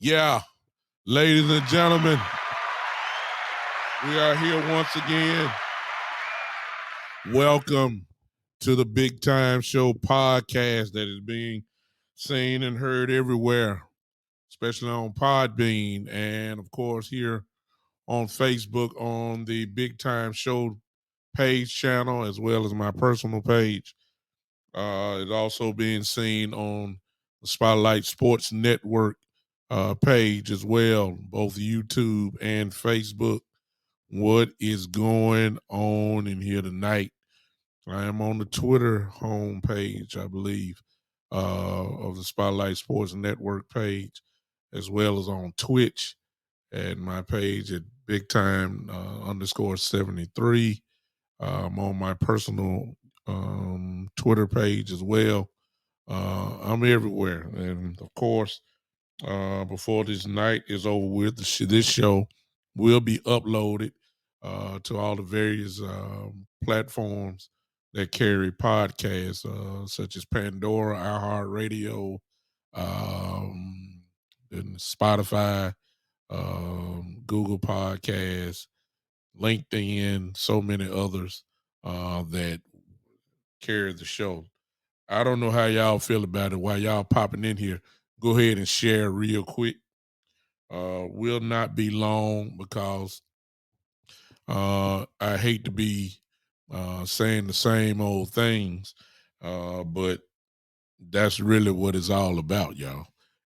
Yeah, ladies and gentlemen, we are here once again. Welcome to the Big Time Show podcast that is being seen and heard everywhere, especially on Podbean and, of course, here on Facebook on the Big Time Show page channel as well as my personal page. It's also being seen on the Spotlight Sports Network page as well, both YouTube and Facebook. What is going on in here tonight? I am on the Twitter homepage, I believe, of the Spotlight Sports Network page, as well as on Twitch and my page at Big Time underscore 73. I'm on my personal Twitter page as well. I'm everywhere. And of course, before this night is over with, this show will be uploaded to all the various platforms that carry podcasts, such as Pandora, iHeartRadio, um, and Spotify, Google Podcasts, LinkedIn, so many others that carry the show. I don't know how y'all feel about it. While y'all popping in here, go ahead and share real quick. Will not be long because I hate to be saying the same old things, but that's really what it's all about, y'all.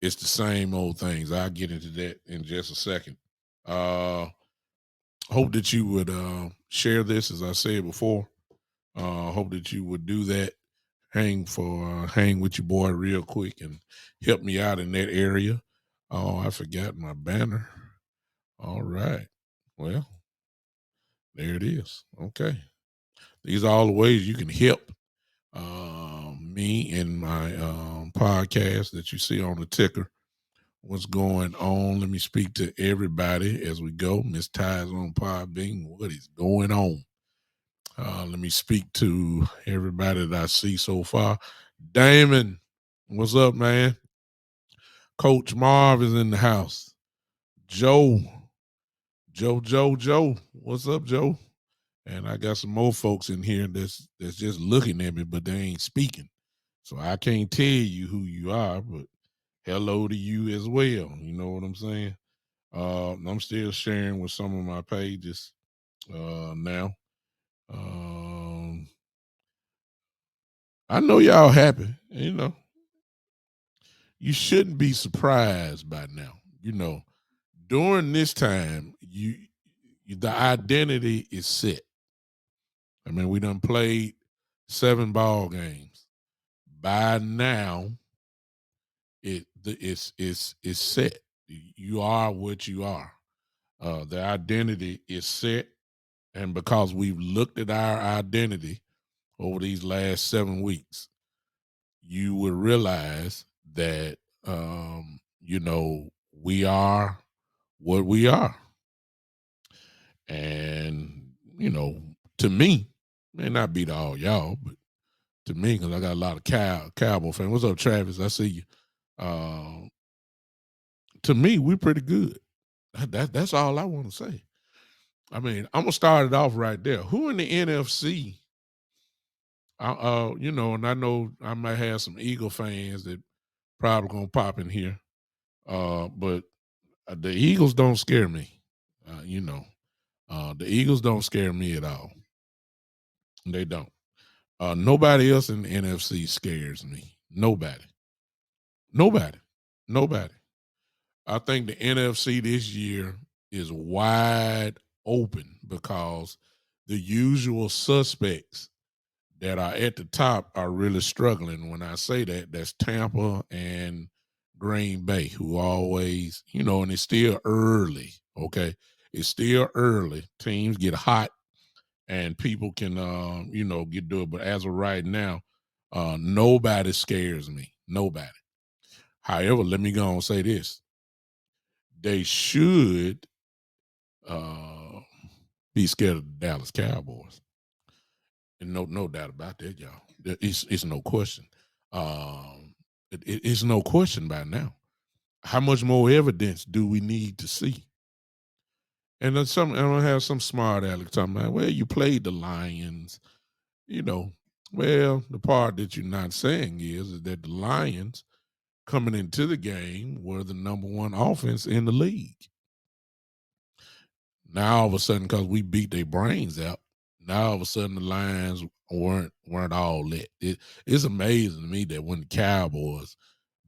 It's the same old things. I'll get into that in just a second. Uh, hope that you would share this, as I said before. Hope that you would do that. Hang with your boy real quick and help me out in that area. Oh, I forgot my banner. All right. Well, there it is. Okay. These are all the ways you can help me in my podcast that you see on the ticker. What's going on? Let me speak to everybody as we go. Miss Ty's on Podbean. What is going on? Let me speak to everybody that I see so far. Damon, what's up, man? Coach Marv is in the house. Joe, Joe. What's up, Joe? And I got some more folks in here that's just looking at me, but they ain't speaking. So I can't tell you who you are, but hello to you as well. You know what I'm saying? I'm still sharing with some of my pages now. Um, I know y'all happy. You know, you shouldn't be surprised by now. You know, during this time, the identity is set. I mean, we done played 7 ball games. By now, it's set. You are what you are. The identity is set, and because we've looked at our identity over these last 7 weeks, you would realize that we are what we are. And, to me, may not be to all y'all, but to me, because I got a lot of Cowboy fans. What's up, Travis? I see you. To me, we're pretty good. That's all I want to say. I mean, I'm gonna start it off right there. Who in the NFC? And I know I might have some Eagle fans that probably gonna pop in here. But the Eagles don't scare me. The Eagles don't scare me at all. They don't. Nobody else in the NFC scares me. Nobody. Nobody. Nobody. I think the NFC this year is wide open because the usual suspects that are at the top are really struggling. When I say that, that's Tampa and Green Bay, who always, and it's still early. Okay. It's still early. Teams get hot and people can, get to it. But as of right now, nobody scares me. Nobody. However, let me go and say this. They should uh, be scared of the Dallas Cowboys. And no doubt about that, y'all. It's no question. It's no question by now. How much more evidence do we need to see? And then some, I don't have some smart aleck talking about, well, you played the Lions, you know. Well, the part that you're not saying is that the Lions coming into the game were the number one offense in the league. Now all of a sudden, because we beat their brains out, now all of a sudden the Lions weren't all that. It's amazing to me that when the Cowboys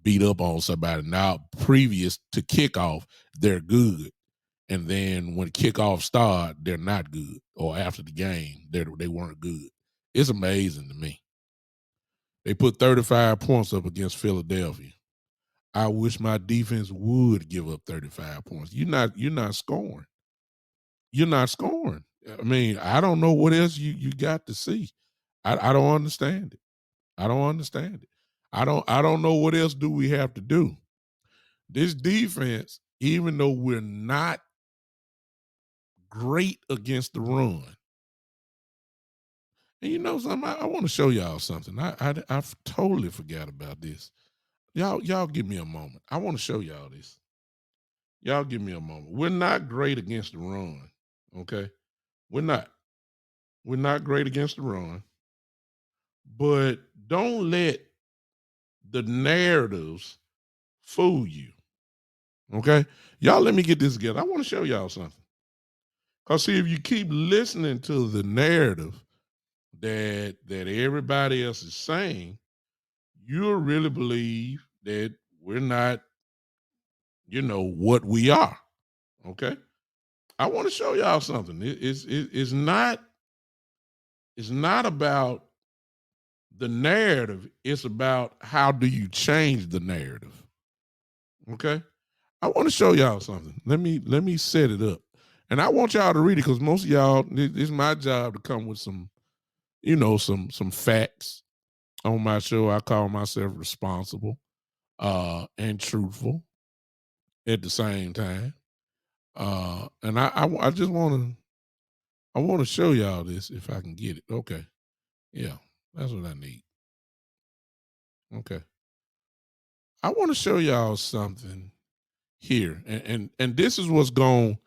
beat up on somebody, now previous to kickoff, they're good. And then when kickoff start, they're not good. Or after the game, they weren't good. It's amazing to me. They put 35 points up against Philadelphia. I wish my defense would give up 35 points. You're not scoring. You're not scoring. I mean, I don't know what else you got to see. I don't understand it. I don't understand it. I don't know what else do we have to do. This defense, even though we're not great against the run, and you know something, I want to show y'all something. I totally forgot about this. Y'all give me a moment. I want to show y'all this. Y'all give me a moment. We're not great against the run. Okay. We're not. We're not great against the run. But don't let the narratives fool you. Okay. Y'all let me get this together. I want to show y'all something. Because see, if you keep listening to the narrative that everybody else is saying, you'll really believe that we're not, what we are. Okay. I want to show y'all something. It's not about the narrative. It's about how do you change the narrative. Okay. I want to show y'all something. Let me set it up. And I want y'all to read it because most of y'all, it's my job to come with some, some facts on my show. I call myself responsible and truthful at the same time. And I just want to show y'all this if I can get it. Okay. Yeah, that's what I need. Okay. I want to show y'all something here. And this is what's going to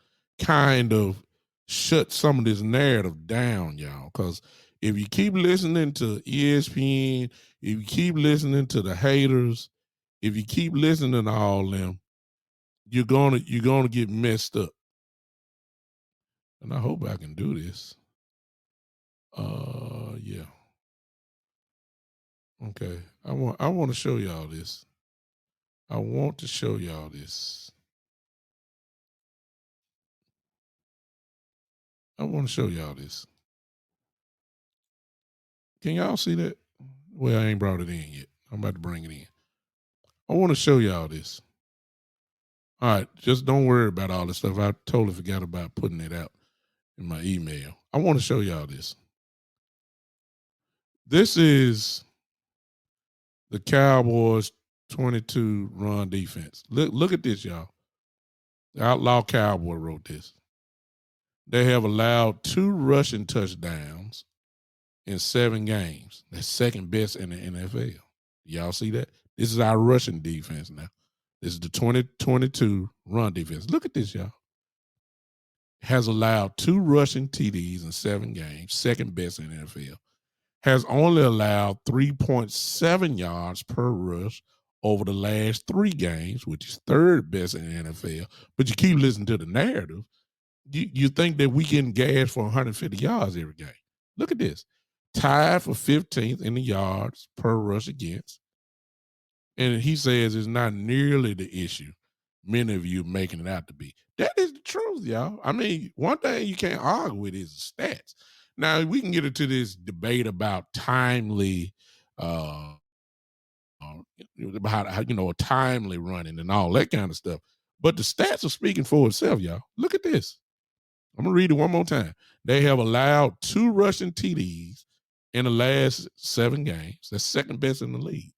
kind of shut some of this narrative down, y'all. Because if you keep listening to ESPN, if you keep listening to the haters, if you keep listening to all them, you're gonna get messed up. And I hope I can do this. Yeah. Okay. I want to show y'all this. I want to show y'all this. I want to show y'all this. Can y'all see that? Well, I ain't brought it in yet. I'm about to bring it in. I want to show y'all this. All right, just don't worry about all this stuff. I totally forgot about putting it out in my email. I want to show y'all this. This is the Cowboys 22 run defense. Look at this, y'all. The Outlaw Cowboy wrote this. They have allowed 2 rushing touchdowns in 7 games. That's second best in the NFL. Y'all see that? This is our rushing defense now. This is the 2022 run defense. Look at this, y'all. Has allowed 2 rushing TDs in 7 games, second best in the NFL. Has only allowed 3.7 yards per rush over the last 3 games, which is third best in the NFL. But you keep listening to the narrative, you think that we getting gas for 150 yards every game. Look at this. Tied for 15th in the yards per rush against. And he says it's not nearly the issue many of you making it out to be. That is the truth, y'all. I mean, one thing you can't argue with is the stats. Now we can get into this debate about timely, uh, about how, timely running and all that kind of stuff. But the stats are speaking for itself, y'all. Look at this. I'm gonna read it one more time. They have allowed 2 rushing TDs in the last 7 games. That's second best in the league.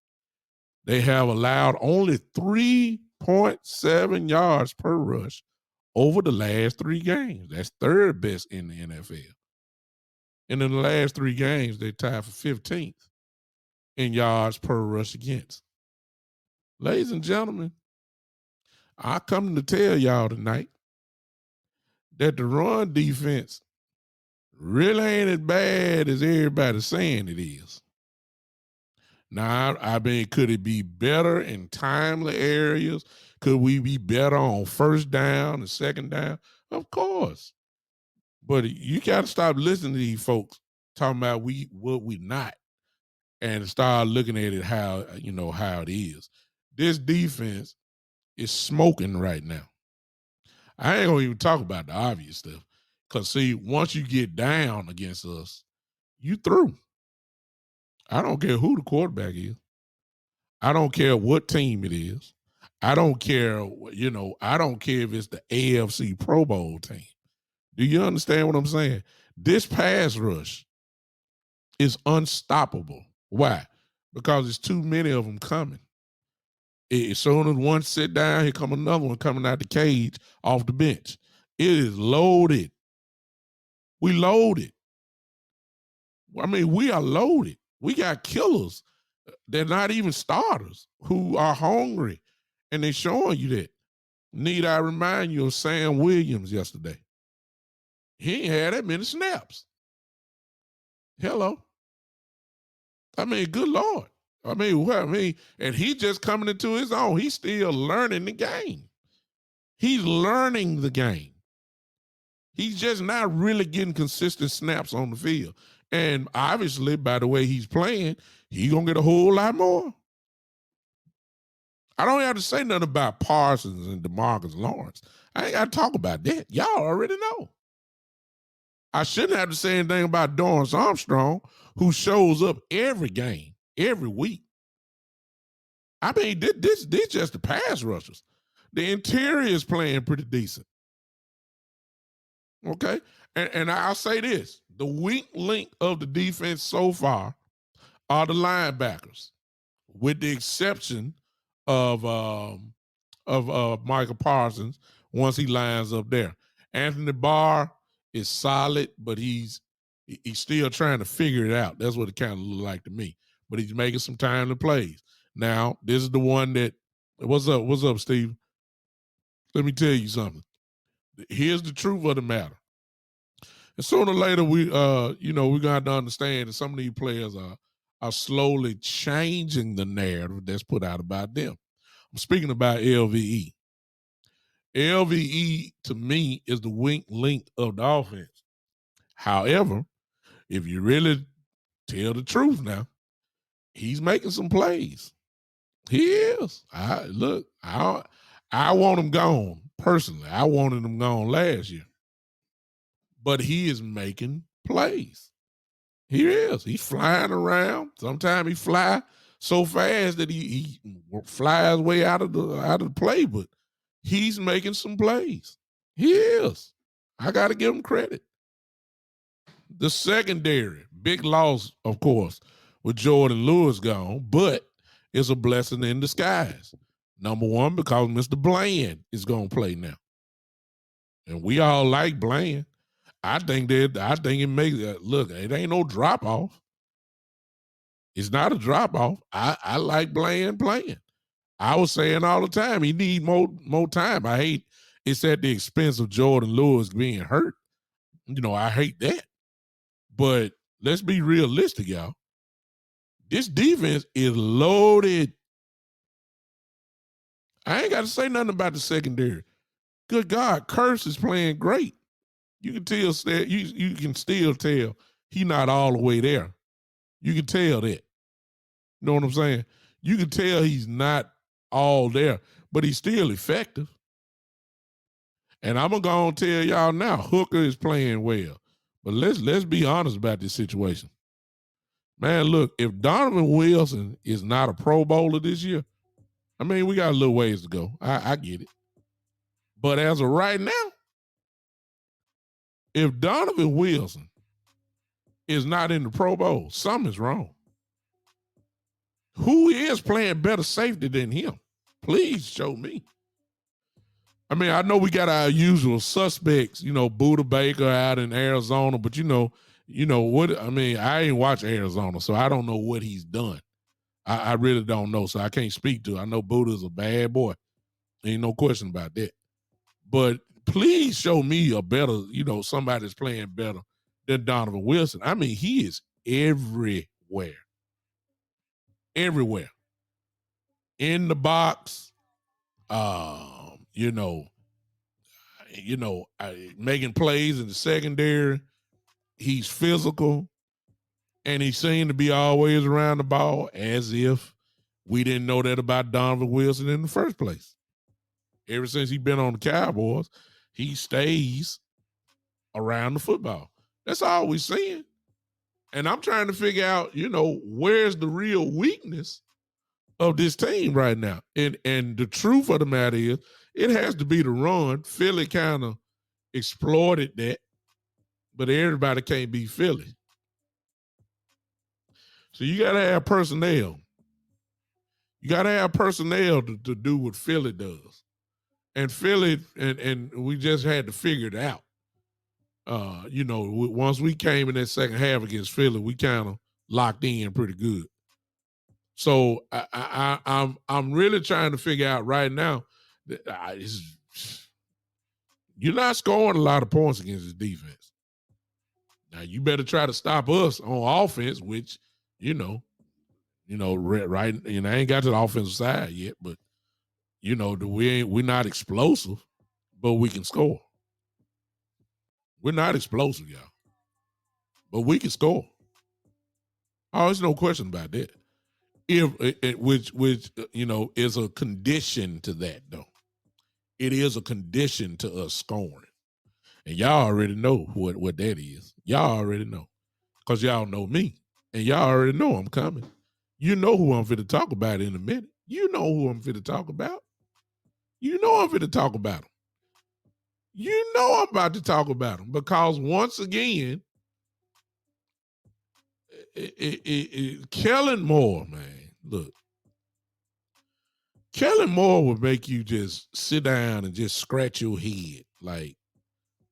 They have allowed only 3.7 yards per rush over the last 3 games. That's third best in the NFL. And in the last 3 games, they tied for 15th in yards per rush against. Ladies and gentlemen, I come to tell y'all tonight that the run defense really ain't as bad as everybody's saying it is. Now, I mean, could it be better in timely areas? Could we be better on first down and second down? Of course. But you got to stop listening to these folks talking about what we not and start looking at it how how it is. This defense is smoking right now. I ain't gonna even talk about the obvious stuff. Cause see, once you get down against us, you through. I don't care who the quarterback is. I don't care what team it is. I don't care, I don't care if it's the AFC Pro Bowl team. Do you understand what I'm saying? This pass rush is unstoppable. Why? Because there's too many of them coming. As soon as one sit down, here come another one coming out the cage off the bench. It is loaded. We loaded. I mean, we are loaded. We got killers. They're not even starters who are hungry, and they're showing you that. Need I remind you of Sam Williams yesterday? He ain't had that many snaps. Hello. I mean, good Lord. I mean, and he just coming into his own. He's still learning the game. He's learning the game. He's just not really getting consistent snaps on the field. And obviously, by the way he's playing, he's going to get a whole lot more. I don't have to say nothing about Parsons and DeMarcus Lawrence. I ain't got to talk about that. Y'all already know. I shouldn't have to say anything about Dorrance Armstrong, who shows up every game, every week. I mean, this just the pass rushers. The interior is playing pretty decent. Okay? And I'll say this. The weak link of the defense so far are the linebackers, with the exception of Michael Parsons once he lines up there. Anthony Barr is solid, but he's still trying to figure it out. That's what it kind of looks like to me. But he's making some timely plays. Now, this is the one that what's up, Steve? Let me tell you something. Here's the truth of the matter. And sooner or later, we're gonna have to understand that some of these players are slowly changing the narrative that's put out about them. I'm speaking about LVE. LVE to me is the weak link of the offense. However, if you really tell the truth now, he's making some plays. He is. I want him gone personally. I wanted him gone last year, but he is making plays. He is. He's flying around. Sometimes he fly so fast that he flies way out of the play, but he's making some plays. He is. I got to give him credit. The secondary, big loss, of course, with Jordan Lewis gone, but it's a blessing in disguise. Number one, because Mr. Bland is going to play now. And we all like Bland. I think it makes look, it ain't no drop off. It's not a drop off. I like Bland playing. I was saying all the time, he need more time. I hate it's at the expense of Jordan Lewis being hurt. I hate that. But let's be realistic, y'all. This defense is loaded. I ain't got to say nothing about the secondary. Good God, Curse is playing great. You can tell you can still tell he not all the way there. You can tell that. You know what I'm saying? You can tell he's not all there, but he's still effective. And I'm gonna go and tell y'all now, Hooker is playing well. But let's be honest about this situation. Man, look, if Donovan Wilson is not a Pro Bowler this year, I mean, we got a little ways to go. I get it. But as of right now, if Donovan Wilson is not in the Pro Bowl, something's wrong. Who is playing better safety than him? Please show me. I mean, I know we got our usual suspects, Buda Baker out in Arizona, but what? I mean, I ain't watch Arizona, so I don't know what he's done. I really don't know, so I can't speak to it. I know Buda's a bad boy. Ain't no question about that. But please show me a better, somebody that's playing better than Donovan Wilson. I mean, he is everywhere. Everywhere. In the box, you know, making plays in the secondary. He's physical, and he seemed to be always around the ball as if we didn't know that about Donovan Wilson in the first place. Ever since he's been on the Cowboys, he stays around the football. That's all we're seeing. And I'm trying to figure out, where's the real weakness of this team right now. And the truth of the matter is, it has to be the run. Philly kind of exploited that, but everybody can't be Philly. So you got to have personnel. You got to have personnel to do what Philly does. And Philly, and we just had to figure it out. Once we came in that second half against Philly, we kind of locked in pretty good. So I'm really trying to figure out right now that you're not scoring a lot of points against this defense. Now you better try to stop us on offense, which right. I ain't got to the offensive side yet, but we're not explosive, but we can score. We're not explosive, y'all, but we can score. Oh, there's no question about that. Which is a condition to that, though. It is a condition to us scoring. And y'all already know what that is. Y'all already know. Because y'all know me. And y'all already know I'm coming. You know who I'm fit to talk about in a minute. You know who I'm fit to talk about. You know I'm fit to talk about him. You know I'm about to talk about him. Because once again, Kellen Moore, man, look. Kellen Moore would make you just sit down and just scratch your head. Like,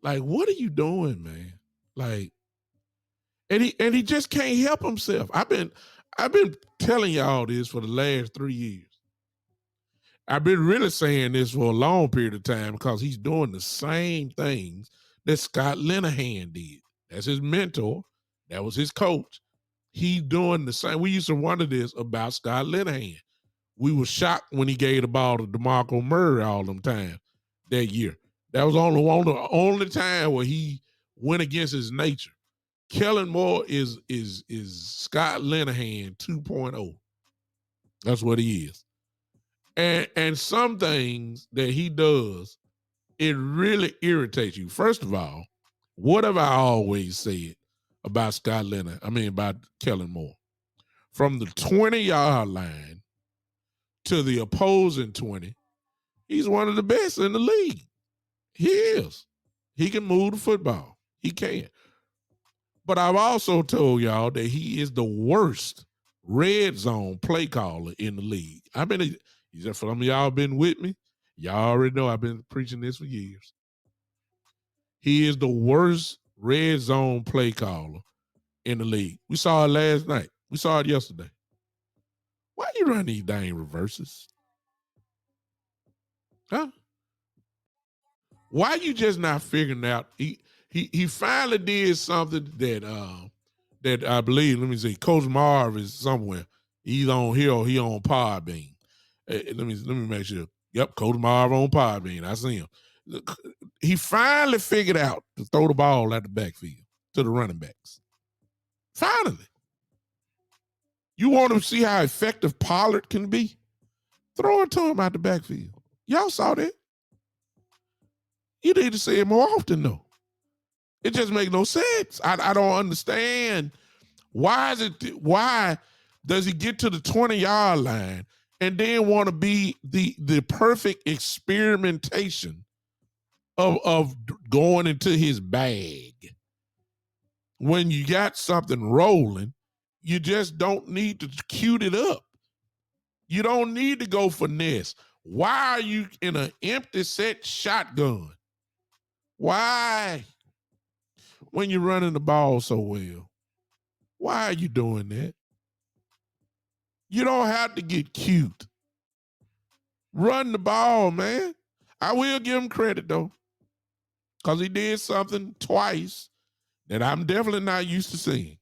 what are you doing, man? Like, and he just can't help himself. I've been telling y'all this for the last 3 years. I've been really saying this for a long period of time because he's doing the same things that Scott Linehan did. That's his mentor. That was his coach. He's doing the same. We used to wonder this about Scott Linehan. We were shocked when he gave the ball to DeMarco Murray all them time that year. That was the only time where he went against his nature. Kellen Moore is Scott Linehan 2.0. That's what he is. And some things that he does, it really irritates you. First of all, what have I always said about about Kellen Moore? From the 20-yard line to the opposing 20, he's one of the best in the league. He is. He can move the football. He can. But I've also told y'all that he is the worst red zone play caller in the league. For some of y'all been with me. Y'all already know I've been preaching this for years. He is the worst red zone play caller in the league. We saw it last night. We saw it yesterday. Why you run these dang reverses? Huh? Why you just not figuring out? He finally did something that I believe. Let me see. Coach Marv is somewhere. He's on here or he on Podbean. Let me make sure. Yep, Coach Marv on Podbean. I see him. He finally figured out to throw the ball at the backfield to the running backs. Finally. You want to see how effective Pollard can be? Throw it to him out the backfield. Y'all saw that. You need to see it more often, though. It just makes no sense. I don't understand. Why does he get to the 20-yard line and then want to be the perfect experimentation of going into his bag? When you got something rolling, you just don't need to cute it up. You don't need to go finesse. Why are you in an empty set shotgun? Why? When you're running the ball so well. Why are you doing that? You don't have to get cute. Run the ball, man. I will give him credit, though, because he did something twice that I'm definitely not used to seeing.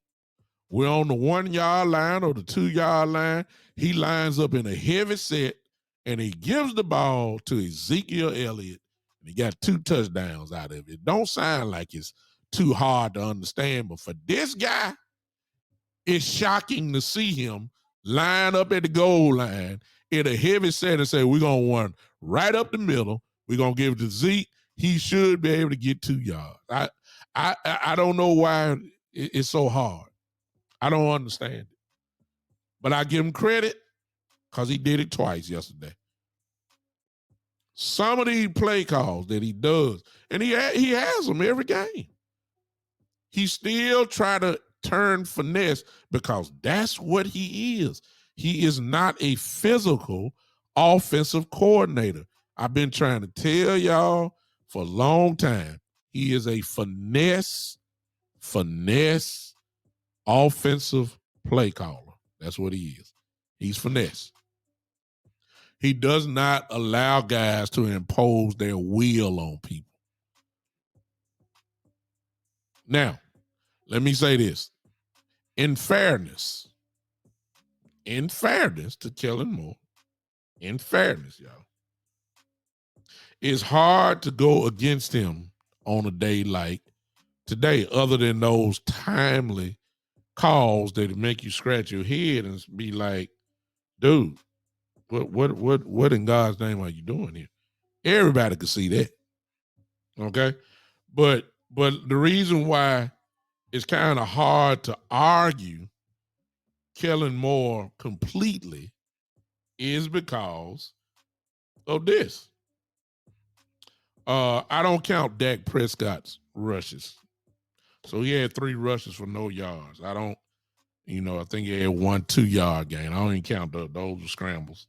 We're on the 1 yard line or the 2 yard line. He lines up in a heavy set and he gives the ball to Ezekiel Elliott. And he got 2 touchdowns out of it. It don't sound like it's too hard to understand, but for this guy, it's shocking to see him line up at the goal line in a heavy set and say, we're going to run right up the middle. We're going to give it to Zeke. He should be able to get 2 yards. I don't know why it's so hard. I don't understand it. But I give him credit because he did it twice yesterday. Some of these play calls that he does, and he has them every game. He still try to turn finesse because that's what he is. He is not a physical offensive coordinator. I've been trying to tell y'all for a long time. He is a finesse offensive play caller. That's what he is. He's finesse. He does not allow guys to impose their will on people. Now, let me say this. In fairness to Kellen Moore, in fairness, y'all, it's hard to go against him on a day like today, other than those timely calls that make you scratch your head and be like, dude, what in God's name are you doing here? Everybody could see that. Okay. But the reason why it's kind of hard to argue Kellen Moore completely is because of this. I don't count Dak Prescott's rushes. So he had 3 rushes for no yards. I think he had 1 2-yard gain. I don't even count those were scrambles.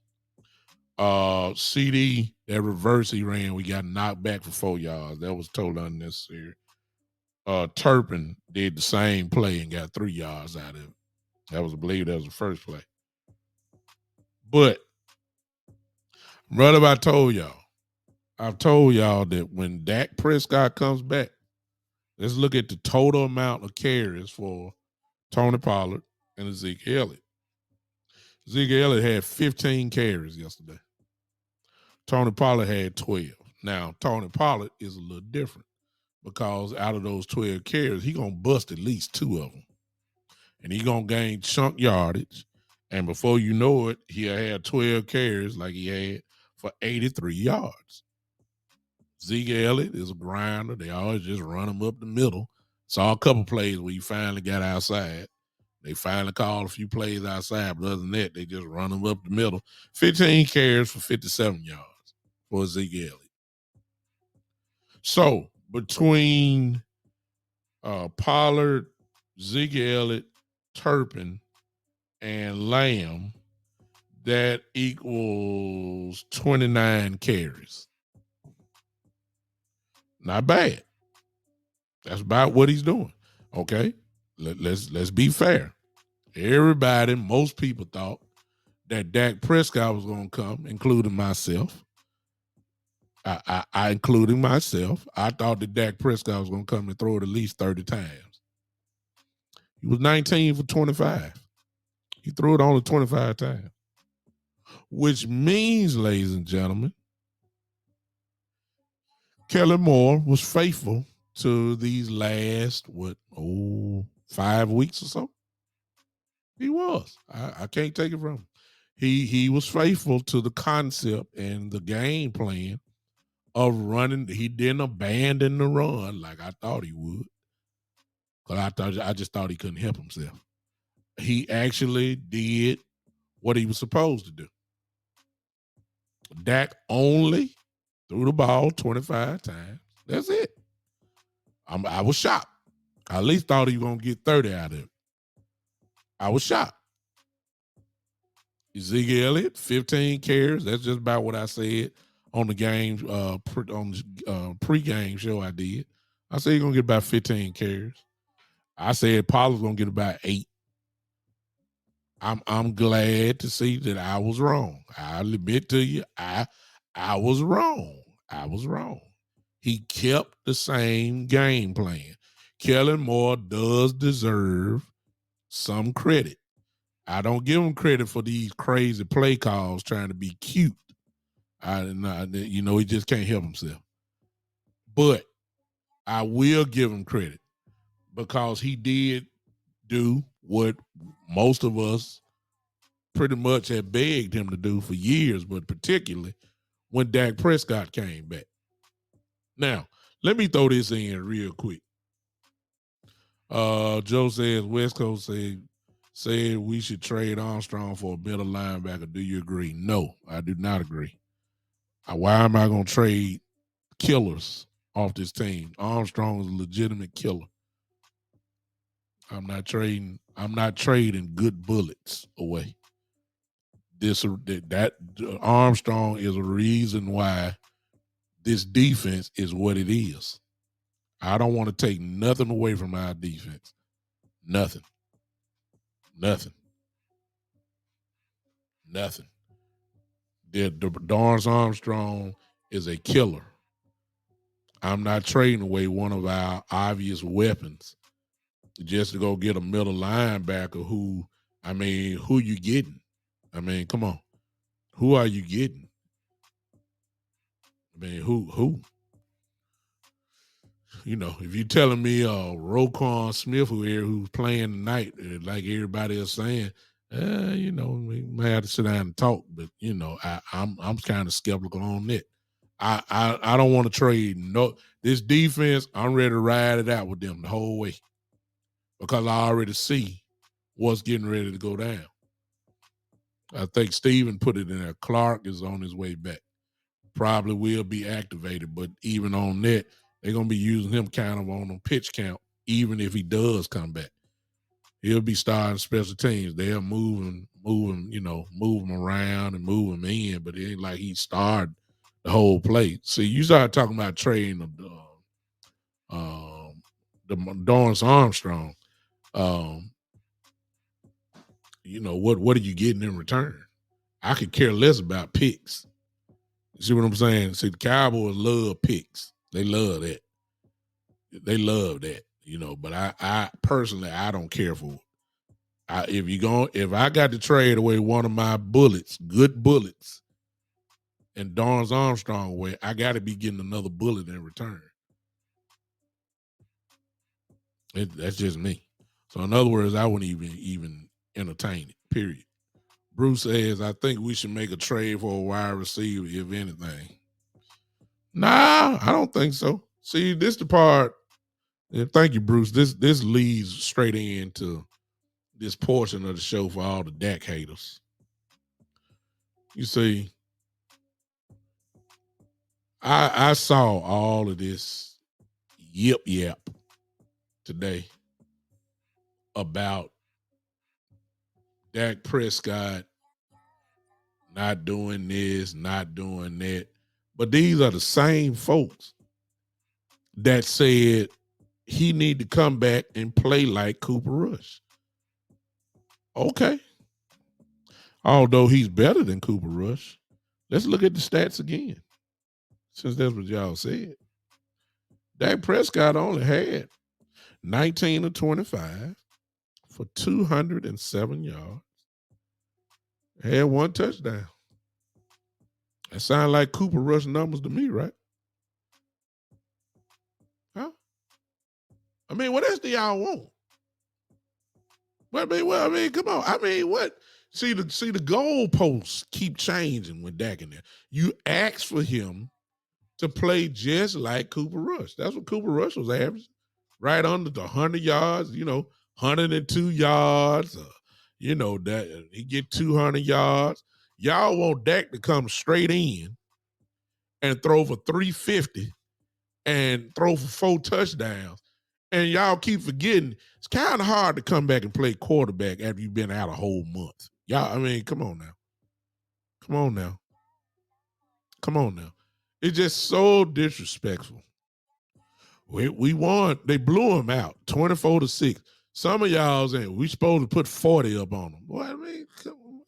CD, that reverse he ran, we got knocked back for 4 yards. That was totally unnecessary. Turpin did the same play and got 3 yards out of it. I believe that was the first play. But, brother, I've told y'all that when Dak Prescott comes back, let's look at the total amount of carries for Tony Pollard and Ezekiel Elliott. Ezekiel Elliott had 15 carries yesterday. Tony Pollard had 12. Now, Tony Pollard is a little different because out of those 12 carries, he's going to bust at least 2 of them. And he's going to gain chunk yardage. And before you know it, he'll have 12 carries like he had for 83 yards. Zeke Elliott is a grinder. They always just run him up the middle. Saw a couple plays where he finally got outside. They finally called a few plays outside, but other than that, they just run him up the middle. 15 carries for 57 yards for Zeke Elliott. So between Pollard, Zeke Elliott, Turpin, and Lamb, that equals 29 carries. Not bad. That's about what he's doing. Okay, let's be fair. Everybody, most people thought that Dak Prescott was going to come, including myself. I including myself. I thought that Dak Prescott was going to come and throw it at least 30 times. He was 19 for 25. He threw it only 25 times. Which means, ladies and gentlemen, Kellen Moore was faithful to these last, 5 weeks or so? He was. I can't take it from him. He was faithful to the concept and the game plan of running. He didn't abandon the run like I thought he would. Because I just thought he couldn't help himself. He actually did what he was supposed to do. Dak only threw the ball 25 times. That's it. I was shocked. I at least thought he was going to get 30 out of it. I was shocked. Ezekiel Elliott, 15 carries. That's just about what I said on the game, on the pregame show I did. I said he's going to get about 15 carries. I said Pollard's going to get about 8. I'm glad to see that I was wrong. I'll admit to you, I was wrong. I was wrong. He kept the same game plan. Kellen Moore does deserve some credit. I don't give him credit for these crazy play calls trying to be cute. He just can't help himself. But I will give him credit because he did do what most of us pretty much had begged him to do for years, but particularly when Dak Prescott came back. Now, let me throw this in real quick. Joe says West Coast said we should trade Armstrong for a better linebacker. Do you agree? No, I do not agree. Why am I going to trade killers off this team? Armstrong is a legitimate killer. I'm not trading good bullets away. That Armstrong is a reason why this defense is what it is. I don't want to take nothing away from our defense. Nothing. Dorrance Armstrong is a killer. I'm not trading away one of our obvious weapons just to go get a middle linebacker who you getting? Come on. Who are you getting? Who? If you're telling me Roquan Smith who's playing tonight, like everybody else saying, we might have to sit down and talk. But I'm kind of skeptical on that. I don't want to trade this defense. I'm ready to ride it out with them the whole way because I already see what's getting ready to go down. I think Steven put it in there. Clark is on his way back. Probably will be activated, but even on that, they're going to be using him kind of on a pitch count, even if he does come back. He'll be starting special teams. They're moving him around and move him in, but it ain't like he started the whole play. See, you start talking about trading the Dorrance Armstrong. What are you getting in return? I could care less about picks. You see what I'm saying? See, the Cowboys love picks. They love that. But I personally, I don't care for it. If I got to trade away one of my good bullets, and Dorrance Armstrong away, I got to be getting another bullet in return. That's just me. So in other words, I wouldn't even entertain it, period. Bruce says, I think we should make a trade for a wide receiver, if anything. Nah, I don't think so. See, this the part. And thank you, Bruce. This leads straight into this portion of the show for all the Dak haters. You see, I saw all of this yap today about Dak Prescott not doing this, not doing that. But these are the same folks that said he need to come back and play like Cooper Rush. Okay. Although he's better than Cooper Rush. Let's look at the stats again, since that's what y'all said. Dak Prescott only had 19 of 25 for 207 yards. Had one touchdown. That sound like Cooper Rush numbers to me, right? Huh? What else do y'all want? Come on. What? See the goalposts keep changing when Dak in there. You ask for him to play just like Cooper Rush. That's what Cooper Rush was averaging. Right under the 100 yards, 102 yards. That he get 200 yards. Y'all want Dak to come straight in and throw for 350 and throw for 4 touchdowns. And y'all keep forgetting it's kind of hard to come back and play quarterback after you've been out a whole month. Y'all, come on now. Come on now. It's just so disrespectful. We won. They blew him out 24-6. Some of y'all saying we supposed to put 40 up on them. Boy, I mean, come on.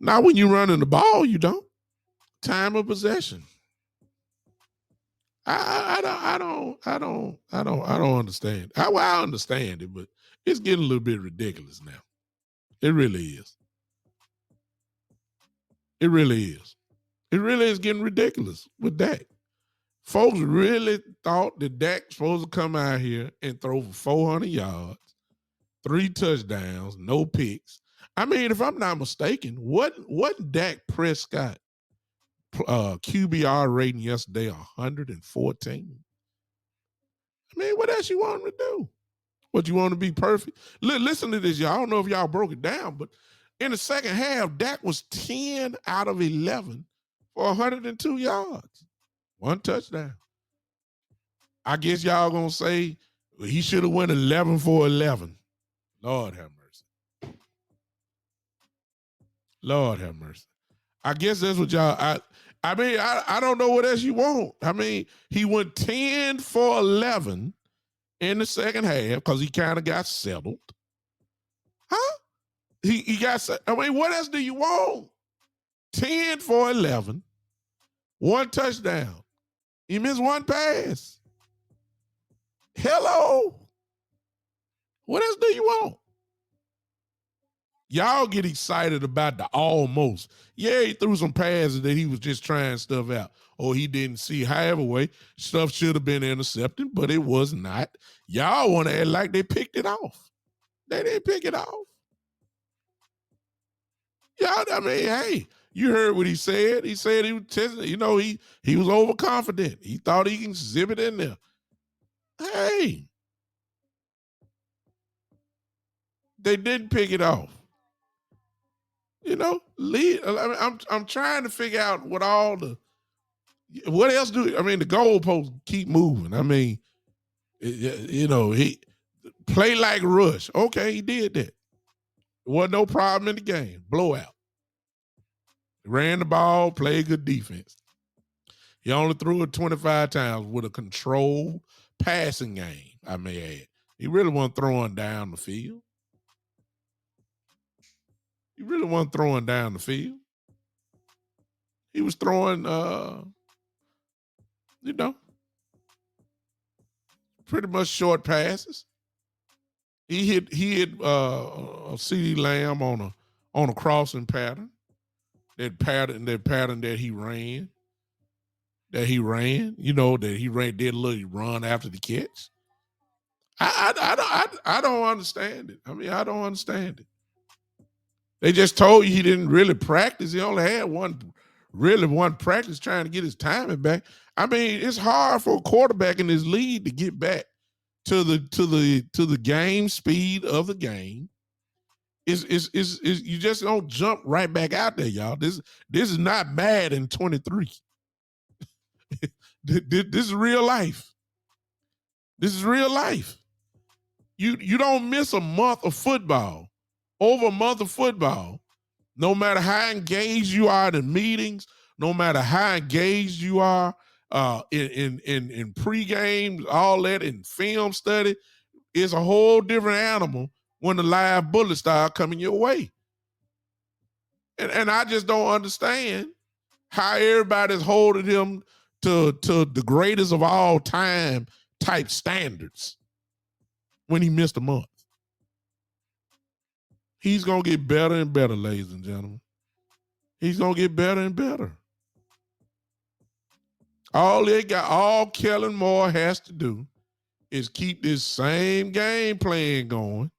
Now when you running the ball, you don't. Time of possession. I don't understand. I understand it, but it's getting a little bit ridiculous now. It really is. It really is. It really is getting ridiculous with Dak. Folks really thought that Dak's supposed to come out here and throw for 400 yards, 3 touchdowns, no picks. I mean, if I'm not mistaken, what Dak Prescott QBR rating yesterday? 114. I mean, what else you want him to do? What, you want to be perfect? Listen to this, y'all. I don't know if y'all broke it down, but in the second half, Dak was 10 out of 11 for 102 yards, 1 touchdown. I guess y'all gonna say he should have went 11 for 11. Lord have mercy. Lord have mercy. I guess that's what y'all. I mean, I don't know what else you want. I mean, he went 10 for 11 in the second half because he kind of got settled. Huh? He got. I mean, what else do you want? 10 for 11, 1 touchdown. He missed 1 pass. Hello. What else do you want? Y'all get excited about the almost. Yeah, he threw some passes that he was just trying stuff out, or he didn't see. However way, stuff should have been intercepted, but it was not. Y'all want to act like they picked it off. They didn't pick it off. Y'all, I mean, hey, you heard what he said. He said he was testing, he was overconfident. He thought he can zip it in there. Hey, they didn't pick it off. Lead. I mean, I'm trying to figure out what else do. I mean, the goalposts keep moving. I mean, he play like Rush. Okay, he did that. There wasn't no problem in the game. Blowout. Ran the ball, played good defense. He only threw it 25 times with a controlled passing game, I may add. He really wasn't throwing down the field. He was throwing, pretty much short passes. He hit CeeDee Lamb on a crossing pattern. That pattern that he ran. That he ran, did a little run after the catch. I don't understand it. I mean, I don't understand it. They just told you he didn't really practice. He only had one practice trying to get his timing back. I mean, it's hard for a quarterback in this league to get back to the game speed of the game. Is you just don't jump right back out there, y'all. This is not bad in 23. This is real life. This is real life. You don't miss a month of football, over a month of football, no matter how engaged you are in meetings, no matter how engaged you are in pregame, all that, in film study, it's a whole different animal when the live bullets start coming your way. And I just don't understand how everybody's holding him to the greatest of all time type standards when he missed a month. He's going to get better and better, ladies and gentlemen. He's going to get better and better. All Kellen Moore has to do is keep this same game plan going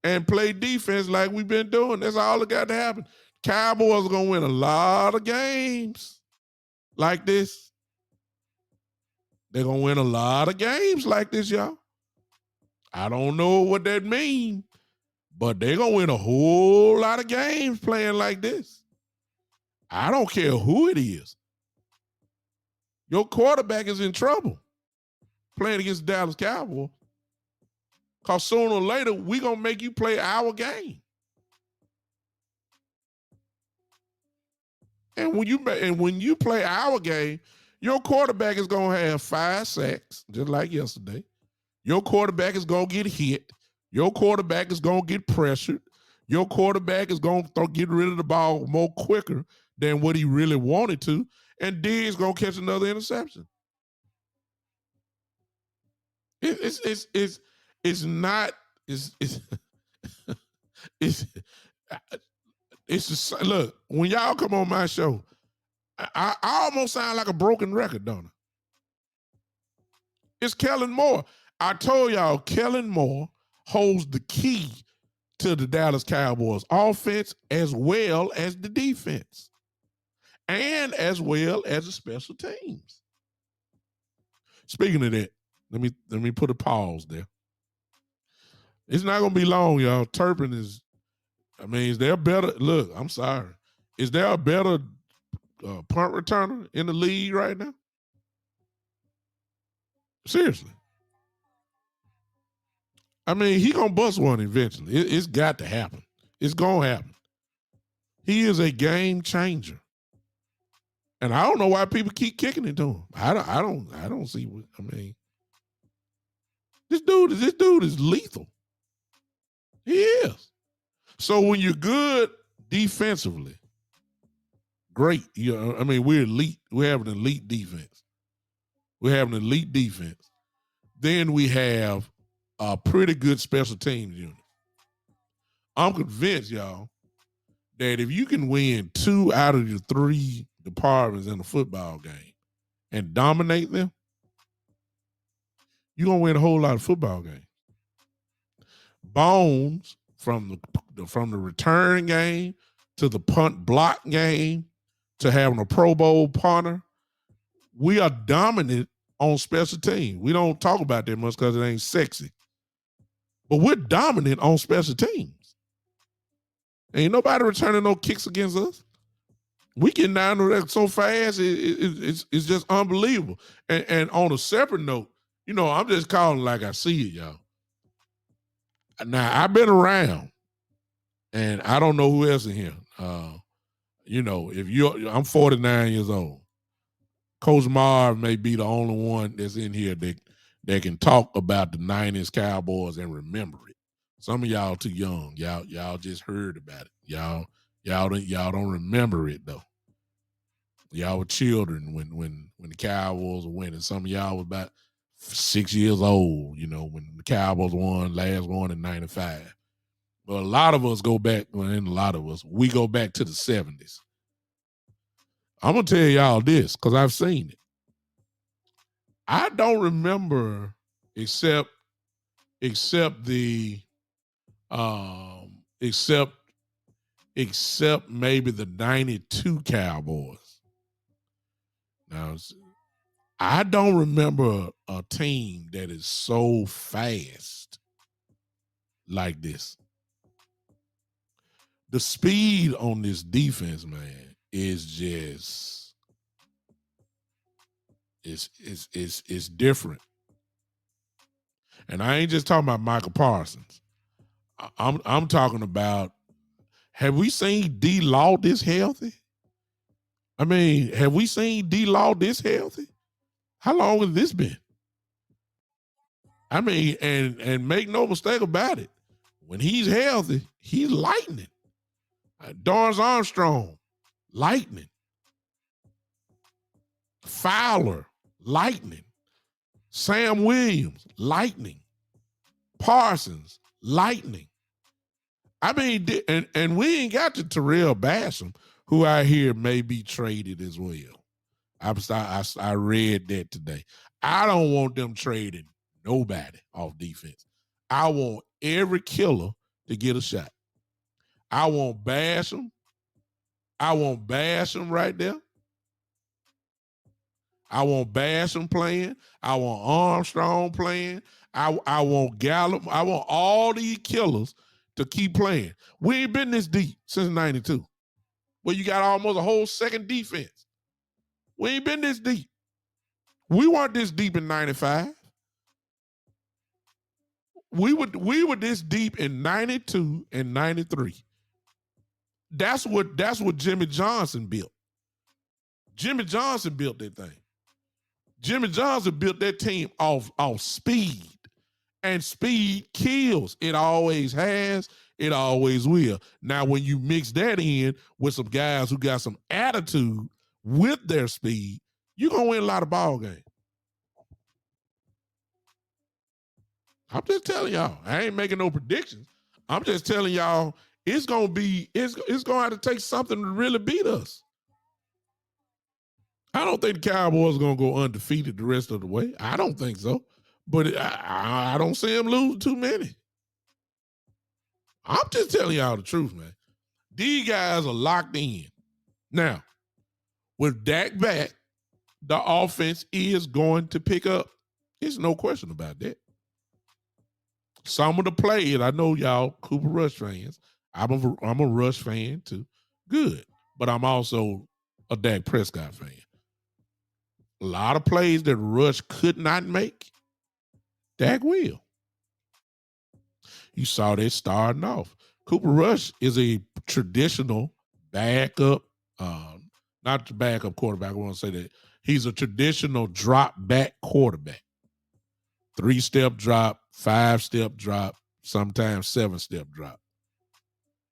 and play defense like we've been doing. That's all that got to happen. Cowboys are going to win a lot of games like this. They're going to win a lot of games like this, y'all. I don't know what that means, but they're going to win a whole lot of games playing like this. I don't care who it is. Your quarterback is in trouble playing against the Dallas Cowboys. Because sooner or later, we're going to make you play our game. And when you play our game, your quarterback is going to have 5 sacks, just like yesterday, Your quarterback is going to get hit. Your quarterback is going to get pressured. Your quarterback is going to get rid of the ball more quicker than what he really wanted to. And Diggs going to catch another interception. It's not it's it's it's just, look, when y'all come on my show, I almost sound like a broken record, don't I? It's Kellen Moore. I told y'all Kellen Moore holds the key to the Dallas Cowboys offense as well as the defense and as well as the special teams. Speaking of that, let me put a pause there. It's not gonna be long, y'all. Turpin is there a better look? I'm sorry. Is there a better punt returner in the league right now? Seriously. He gonna bust one eventually. It's got to happen. It's gonna happen. He is a game changer, and I don't know why people keep kicking it to him. I don't see what This dude is lethal. He is. So when you're good defensively, great. We're elite. We have an elite defense. We have an elite defense. Then we have a pretty good special teams unit. I'm convinced, y'all, that if you can win 2 out of the 3 departments in a football game and dominate them, you're gonna win a whole lot of football games. Bones from the return game to the punt block game to having a Pro Bowl punter, we are dominant on special teams. We don't talk about that much because it ain't sexy. But we're dominant on special teams. Ain't nobody returning no kicks against us. We get down to that so fast, it's just unbelievable. And on a separate note, I'm just calling like I see it, y'all. Now, I've been around, and I don't know who else in here. I'm 49 years old. Coach Marv may be the only one that's in here that can talk about the 90s Cowboys and remember it. Some of y'all too young. Y'all just heard about it. Y'all don't remember it though. Y'all were children when the Cowboys were winning. Some of y'all was about 6 years old, when the Cowboys won, last one in 95. But a lot of us go back, we go back to the 70s. I'm going to tell y'all this because I've seen it. I don't remember except maybe the 92 Cowboys. Now, I don't remember a team that is so fast like this. The speed on this defense, man, is just it's different. And I ain't just talking about Michael Parsons. I'm talking about, have we seen D Law this healthy? Have we seen D Law this healthy? How long has this been? And make no mistake about it, when he's healthy, he's lightning. Dorrance Armstrong, lightning. Fowler, lightning. Sam Williams, lightning. Parsons, lightning. And we ain't got to Terrell Basham, who I hear may be traded as well. I read that today. I don't want them trading nobody off defense. I want every killer to get a shot. I want Basham. I want Basham right there. I want Basham playing. I want Armstrong playing. I want Gallup. I want all these killers to keep playing. We ain't been this deep since 92, where you got almost a whole second defense. We ain't been this deep. We weren't this deep in 95. We were this deep in 92 and 93. That's what Jimmy Johnson built. Jimmy Johnson built that thing. Jimmy Johnson built that team off speed. And speed kills. It always has. It always will. Now, when you mix that in with some guys who got some attitude with their speed, you're going to win a lot of ball games. I'm just telling y'all. I ain't making no predictions. I'm just telling y'all it's going to be, it's going to have to take something to really beat us. I don't think the Cowboys are going to go undefeated the rest of the way. I don't think so. But I don't see them lose too many. I'm just telling y'all the truth, man. These guys are locked in. Now, with Dak back, the offense is going to pick up. There's no question about that. Some of the plays, I know y'all Cooper Rush fans. I'm a Rush fan too. Good. But I'm also a Dak Prescott fan. A lot of plays that Rush could not make, Dak will. You saw that starting off. Cooper Rush is a traditional backup, not the backup quarterback. I want to say that. He's a traditional drop back quarterback. 3-step drop, 5-step drop, sometimes 7-step drop.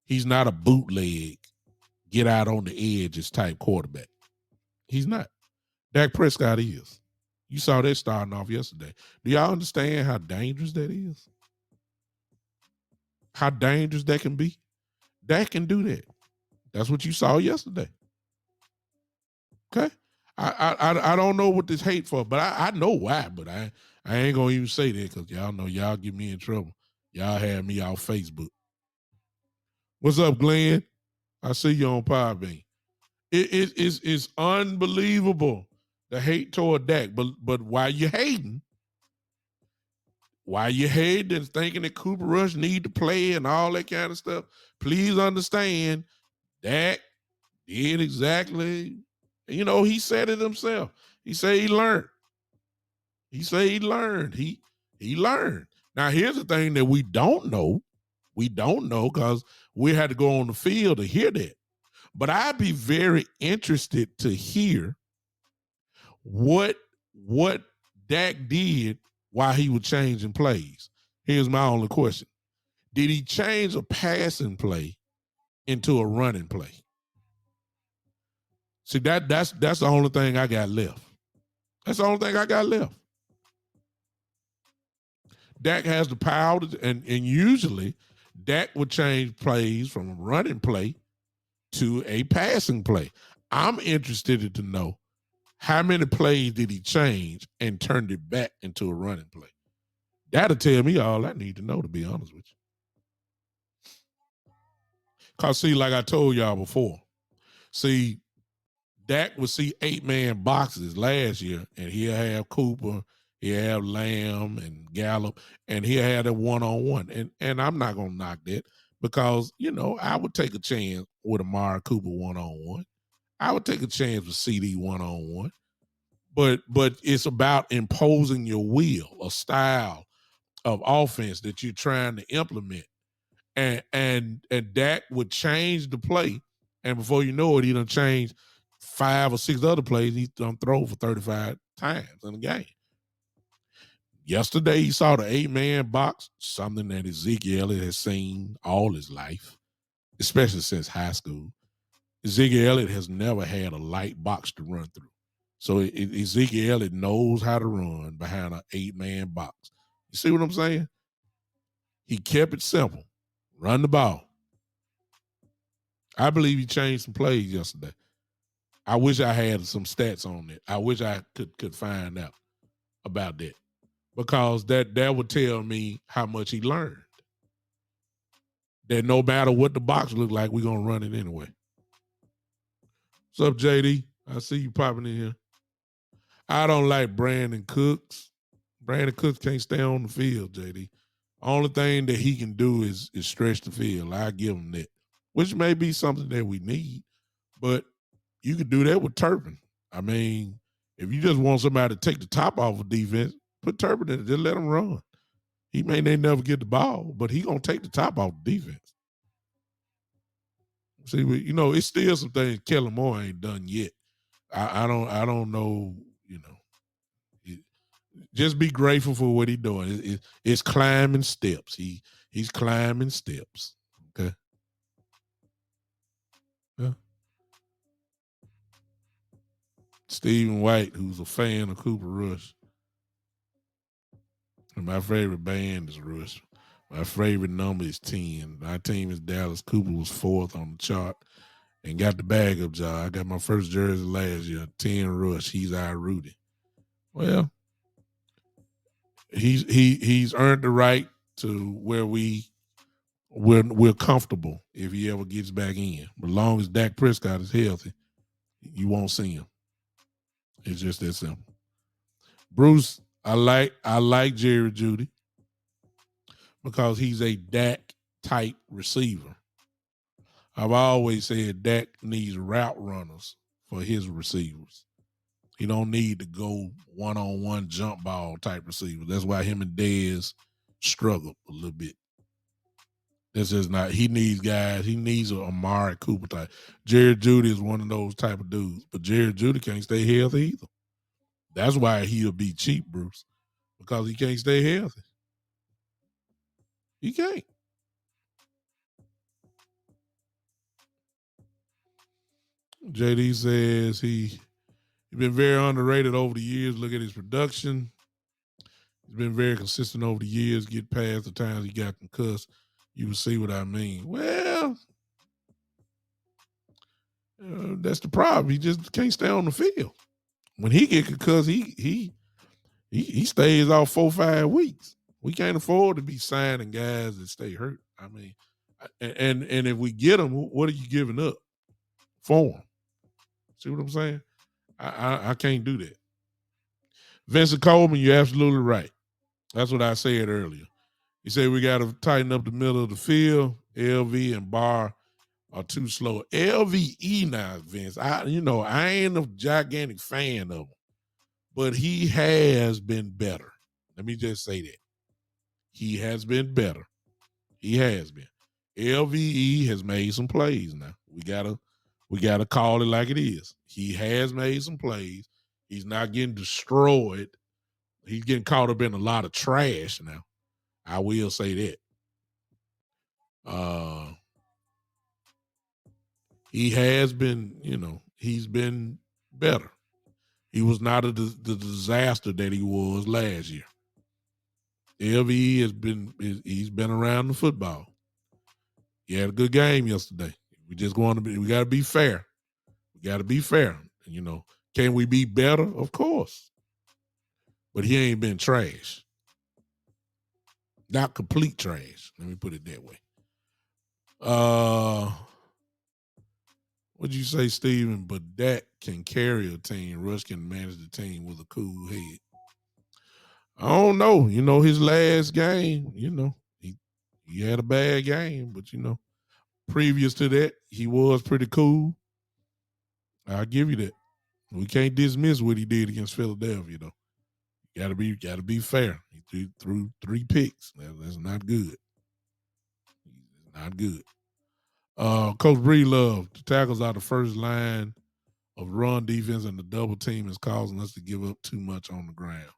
He's not a bootleg, get out on the edges type quarterback. He's not. Dak Prescott is. You saw that starting off yesterday. Do y'all understand how dangerous that is? How dangerous that can be? Dak can do that. That's what you saw yesterday. Okay. I don't know what this hate for, but I know why, but I ain't gonna even say that because y'all know y'all get me in trouble. Y'all have me off Facebook. What's up, Glenn? I see you on Podbean. It's unbelievable the hate toward Dak, but while you hating and thinking that Cooper Rush need to play and all that kind of stuff, please understand Dak did exactly. He said it himself. He said he learned. He learned. He learned. Now, here's the thing that we don't know. We don't know because we had to go on the field to hear that. But I'd be very interested to hear what Dak did while he was changing plays. Here's my only question. Did he change a passing play into a running play? See, that's the only thing I got left. That's the only thing I got left. Dak has the power, and usually Dak would change plays from a running play to a passing play. I'm interested to know how many plays did he change and turned it back into a running play. That'll tell me all I need to know, to be honest with you. Because, see, like I told y'all before, see, Dak would see 8-man boxes last year, and he'll have Cooper, he'll have Lamb and Gallup, and he'll have a one-on-one. And I'm not going to knock that because, I would take a chance with Amari Cooper one-on-one. I would take a chance with CD one-on-one. But it's about imposing your will, a style of offense that you're trying to implement. And Dak would change the play, and before you know it, he done changed 5 or 6 other plays. He's done throw for 35 times in a game. Yesterday, he saw the 8-man box, something that Ezekiel Elliott has seen all his life, especially since high school. Ezekiel Elliott has never had a light box to run through. So Ezekiel Elliott knows how to run behind an 8-man box. You see what I'm saying? He kept it simple. Run the ball. I believe he changed some plays yesterday. I wish I had some stats on it. I wish I could find out about that because that would tell me how much he learned. That no matter what the box look like, we're going to run it anyway. What's up, JD? I see you popping in here. I don't like Brandon Cooks. Brandon Cooks can't stay on the field, JD. Only thing that he can do is stretch the field. I give him that, which may be something that we need, but you could do that with Turpin. I mean, if you just want somebody to take the top off of defense, put Turpin in it. Just let him run. He may never get the ball, but he gonna take the top off the defense. See, it's still some things Kellen Moore ain't done yet. I don't know. just be grateful for what he's doing. It's climbing steps. He's climbing steps. Okay. Yeah. Stephen White, who's a fan of Cooper Rush. And my favorite band is Rush. My favorite number is 10. My team is Dallas. Cooper was fourth on the chart and got the bag up job. I got my first jersey last year. 10 Rush. He's our Rudy. Well, he's earned the right to where we're comfortable if he ever gets back in. But as long as Dak Prescott is healthy, you won't see him. It's just that simple. Bruce, I like Jerry Jeudy because he's a Dak type receiver. I've always said Dak needs route runners for his receivers. He don't need to go one-on-one jump ball type receiver. That's why him and Dez struggle a little bit. This is not. He needs guys. He needs a Amari Cooper type. Jared Jeudy is one of those type of dudes, but Jared Jeudy can't stay healthy either. That's why he'll be cheap, Bruce, because he can't stay healthy. He can't. JD says he's been very underrated over the years. Look at his production. He's been very consistent over the years. Get past the times he got concussed. You will see what I mean. Well, that's the problem. He just can't stay on the field. When he get concussed, he stays out 4-5 weeks. We can't afford to be signing guys that stay hurt. I mean, and if we get them, what are you giving up for them? See what I'm saying? I can't do that. Vincent Coleman, you're absolutely right. That's what I said earlier. He said we got to tighten up the middle of the field. LV and Barr are too slow. LVE now, Vince. I ain't a gigantic fan of him, but he has been better. Let me just say that. He has been better. He has been. LVE has made some plays now. We gotta call it like it is. He has made some plays. He's not getting destroyed. He's getting caught up in a lot of trash now. I will say that. He has been, he's been better. He was not the disaster that he was last year. LVE he's been around the football. He had a good game yesterday. We got to be fair. We got to be fair. Can we be better? Of course. But he ain't been trash. Not complete trash. Let me put it that way. What'd you say, Steven? But Dak can carry a team. Rush can manage the team with a cool head. I don't know. His last game, he had a bad game, but previous to that, he was pretty cool. I'll give you that. We can't dismiss what he did against Philadelphia, though. Gotta be fair. He threw 3 picks. That's not good. It's not good. Coach Bree Love, the tackles are the first line of run defense, and the double team is causing us to give up too much on the ground.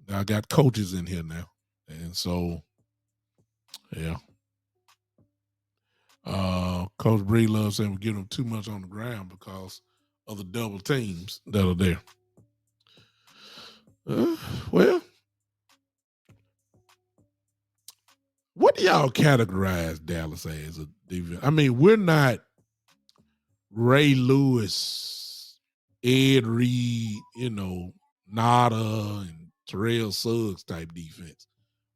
Now, I got coaches in here now, and so yeah. Coach Bree Love saying we give them too much on the ground because of the double teams that are there. Well, what do y'all categorize Dallas as a defense? I mean, we're not Ray Lewis, Ed Reed, Nada and Terrell Suggs type defense.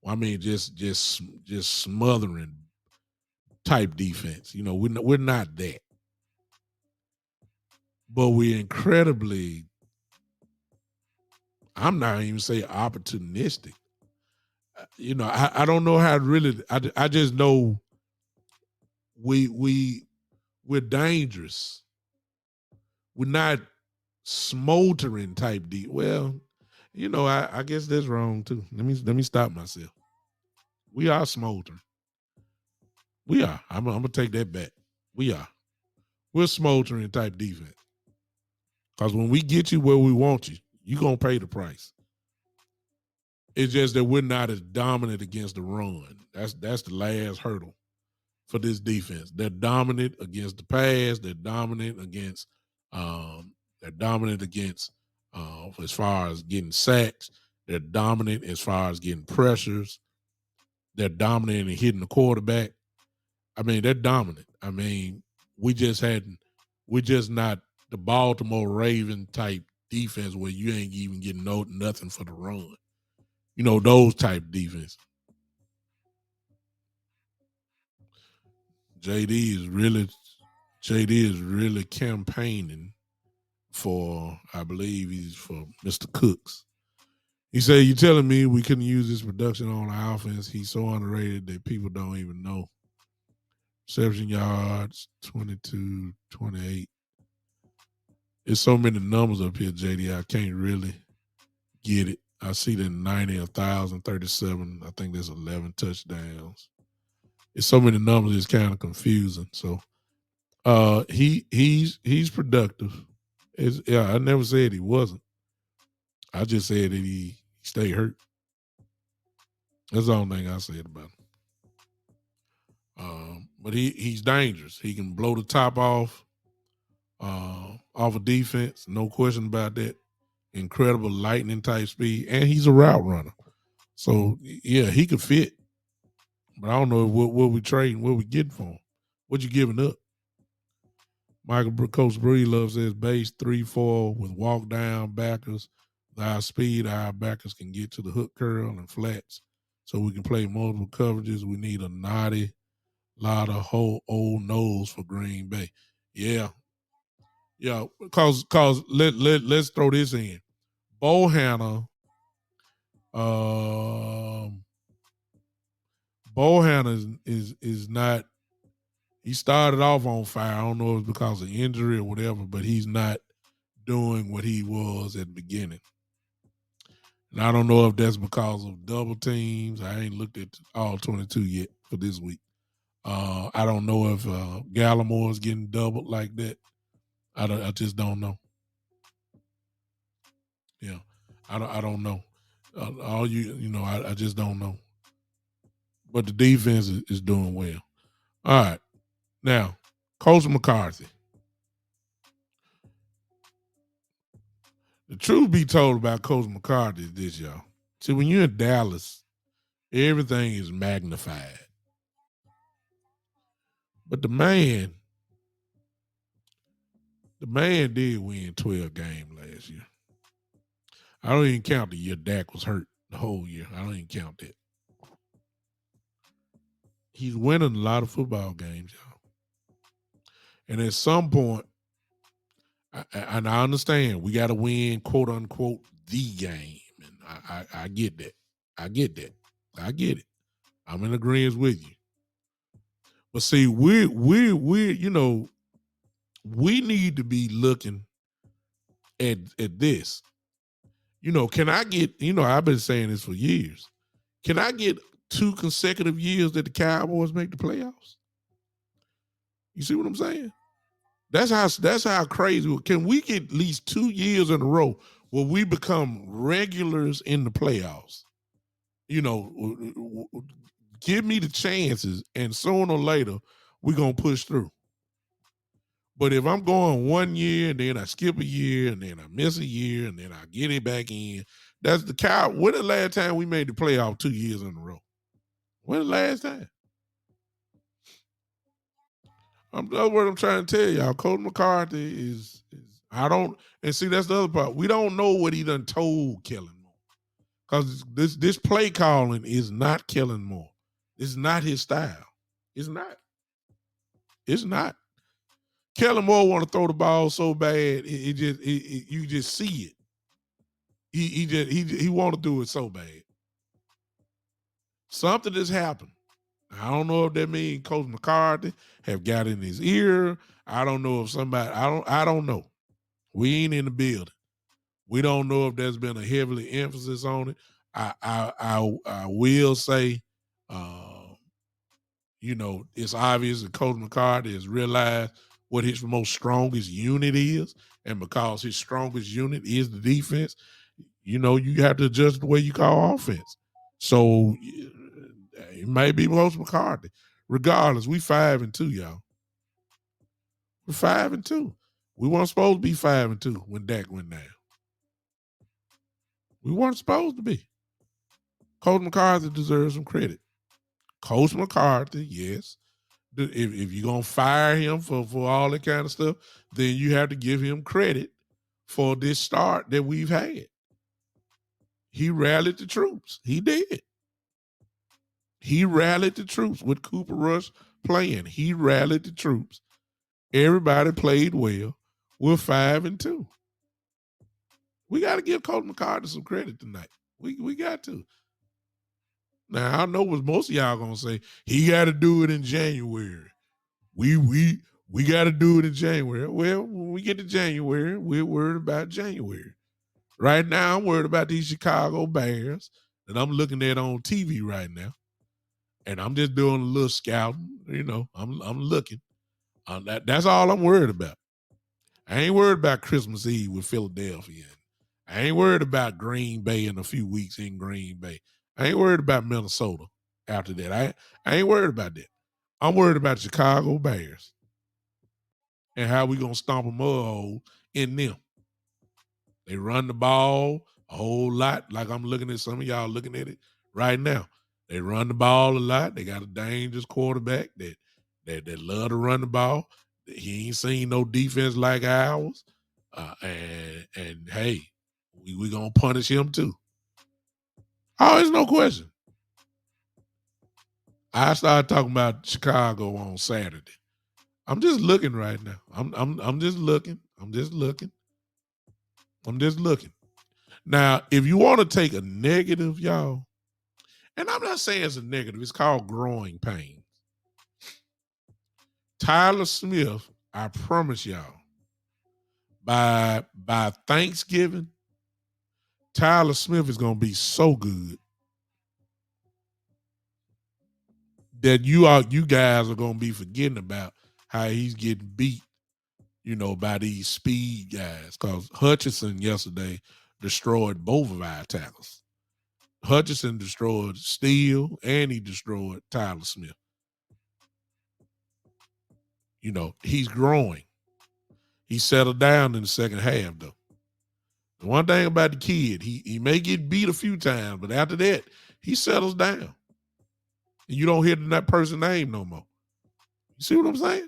I mean, just smothering type defense. We're not that, but we're incredibly. I'm not even say opportunistic. I don't know how to really. I just know we're dangerous. We're not smoldering type deep. Well, I guess that's wrong too. Let me stop myself. We are smoldering. We are. I'm gonna take that back. We are. We're smoldering type defense. Because when we get you where we want you, you're gonna pay the price. It's just that we're not as dominant against the run. That's the last hurdle for this defense. They're dominant against the pass. They're dominant against um, as far as getting sacks. They're dominant as far as getting pressures. They're dominant in hitting the quarterback. I mean, they're dominant. I mean, we just hadn't we're just not the Baltimore Raven type defense where you ain't even getting nothing for the run. You know, those type defense. JD is really JD is really campaigning for, I believe he's for Mr. Cooks. He said, "You telling me we couldn't use this production on our offense? He's so underrated that people don't even know." Reception yards, 22, 28. There's so many numbers up here, JD. I can't really get it. I see the 90, 1,037. I think there's 11 touchdowns. It's so many numbers, it's kind of confusing. So he's productive. I never said he wasn't. I just said that he stayed hurt. That's the only thing I said about him. But he's dangerous. He can blow the top off a defense, no question about that. Incredible lightning type speed, and he's a route runner. So yeah, he could fit. But I don't know what we trading, what we getting for him. What you giving up? Coach Breedlove says base 3-4 with walk down backers. Our speed, our backers can get to the hook curl and flats, so we can play multiple coverages. We need a naughty lot of whole old nose for Green Bay. Yeah. Cause let's throw this in. Bohanna, Bohanna is not. He started off on fire. I don't know if it's because of injury or whatever, but he's not doing what he was at the beginning. And I don't know if that's because of double teams. I ain't looked at all 22 yet for this week. I don't know if Gallimore is getting doubled like that. I just don't know. Yeah, I don't know. I just don't know. But the defense is doing well. All right, now Coach McCarthy. The truth be told about Coach McCarthy is this, y'all. See, when you're in Dallas, everything is magnified. But the man did win 12 games last year. I don't even count the year Dak was hurt the whole year. I don't even count that. He's winning a lot of football games, y'all. And at some point, and I understand we got to win, quote unquote, the game. And I get that. I get that. I get it. I'm in agreement with you. But see, we need to be looking at this. Can I get, I've been saying this for years. Can I get 2 consecutive years that the Cowboys make the playoffs? You see what I'm saying? That's how crazy. Can we get at least 2 years in a row where we become regulars in the playoffs? Give me the chances, and sooner or later we're gonna push through. But if I'm going 1 year and then I skip a year and then I miss a year and then I get it back in, that's the cow. When the last time we made the playoff 2 years in a row? When the last time? That's what I'm trying to tell y'all. Coach McCarthy is I don't, and see, that's the other part. We don't know what he done told Kellen Moore. Because this play calling is not Kellen Moore. It's not his style. It's not. It's not. Kellen Moore want to throw the ball so bad, you just see it. He want to do it so bad. Something has happened. I don't know if that means Coach McCarthy have got in his ear. I don't know if somebody. I don't know. We ain't in the building. We don't know if there's been a heavily emphasis on it. I will say, it's obvious that Coach McCarthy has realized what his most strongest unit is, and because his strongest unit is the defense, you have to adjust the way you call offense. So it may be Los McCarthy. Regardless, we 5-2, y'all. We're 5-2. We weren't supposed to be 5-2 when Dak went down. We weren't supposed to be. Coach McCarthy deserves some credit. Coach McCarthy, yes. If you're gonna fire him for all that kind of stuff, then you have to give him credit for this start that we've had. He rallied the troops. He did. He rallied the troops with Cooper Rush playing. He rallied the troops. Everybody played well. We're 5-2. We got to give Coach McCarthy some credit tonight. We got to. Now I know what most of y'all gonna say. He got to do it in January. We got to do it in January. Well, when we get to January, we're worried about January. Right now, I'm worried about these Chicago Bears that I'm looking at on TV right now, and I'm just doing a little scouting. I'm looking. That's all I'm worried about. I ain't worried about Christmas Eve with Philadelphia. I ain't worried about Green Bay in a few weeks in Green Bay. I ain't worried about Minnesota after that. I ain't worried about that. I'm worried about Chicago Bears and how we gonna stomp a mud hole in them. They run the ball a whole lot, like I'm looking at some of y'all looking at it right now. They run the ball a lot. They got a dangerous quarterback that love to run the ball. He ain't seen no defense like ours. And hey, we gonna punish him too. Oh, there's no question. I started talking about Chicago on Saturday. I'm just looking right now. I'm just looking. I'm just looking. I'm just looking. Now, if you want to take a negative, y'all, and I'm not saying it's a negative, it's called growing pains. Tyler Smith, I promise y'all, by Thanksgiving, Tyler Smith is gonna be so good that you guys are gonna be forgetting about how he's getting beat, by these speed guys. Because Hutchinson yesterday destroyed both of our tackles. Hutchinson destroyed Steele and he destroyed Tyler Smith. He's growing. He settled down in the second half, though. The one thing about the kid, he may get beat a few times, but after that, he settles down. And you don't hear that person's name no more. You see what I'm saying?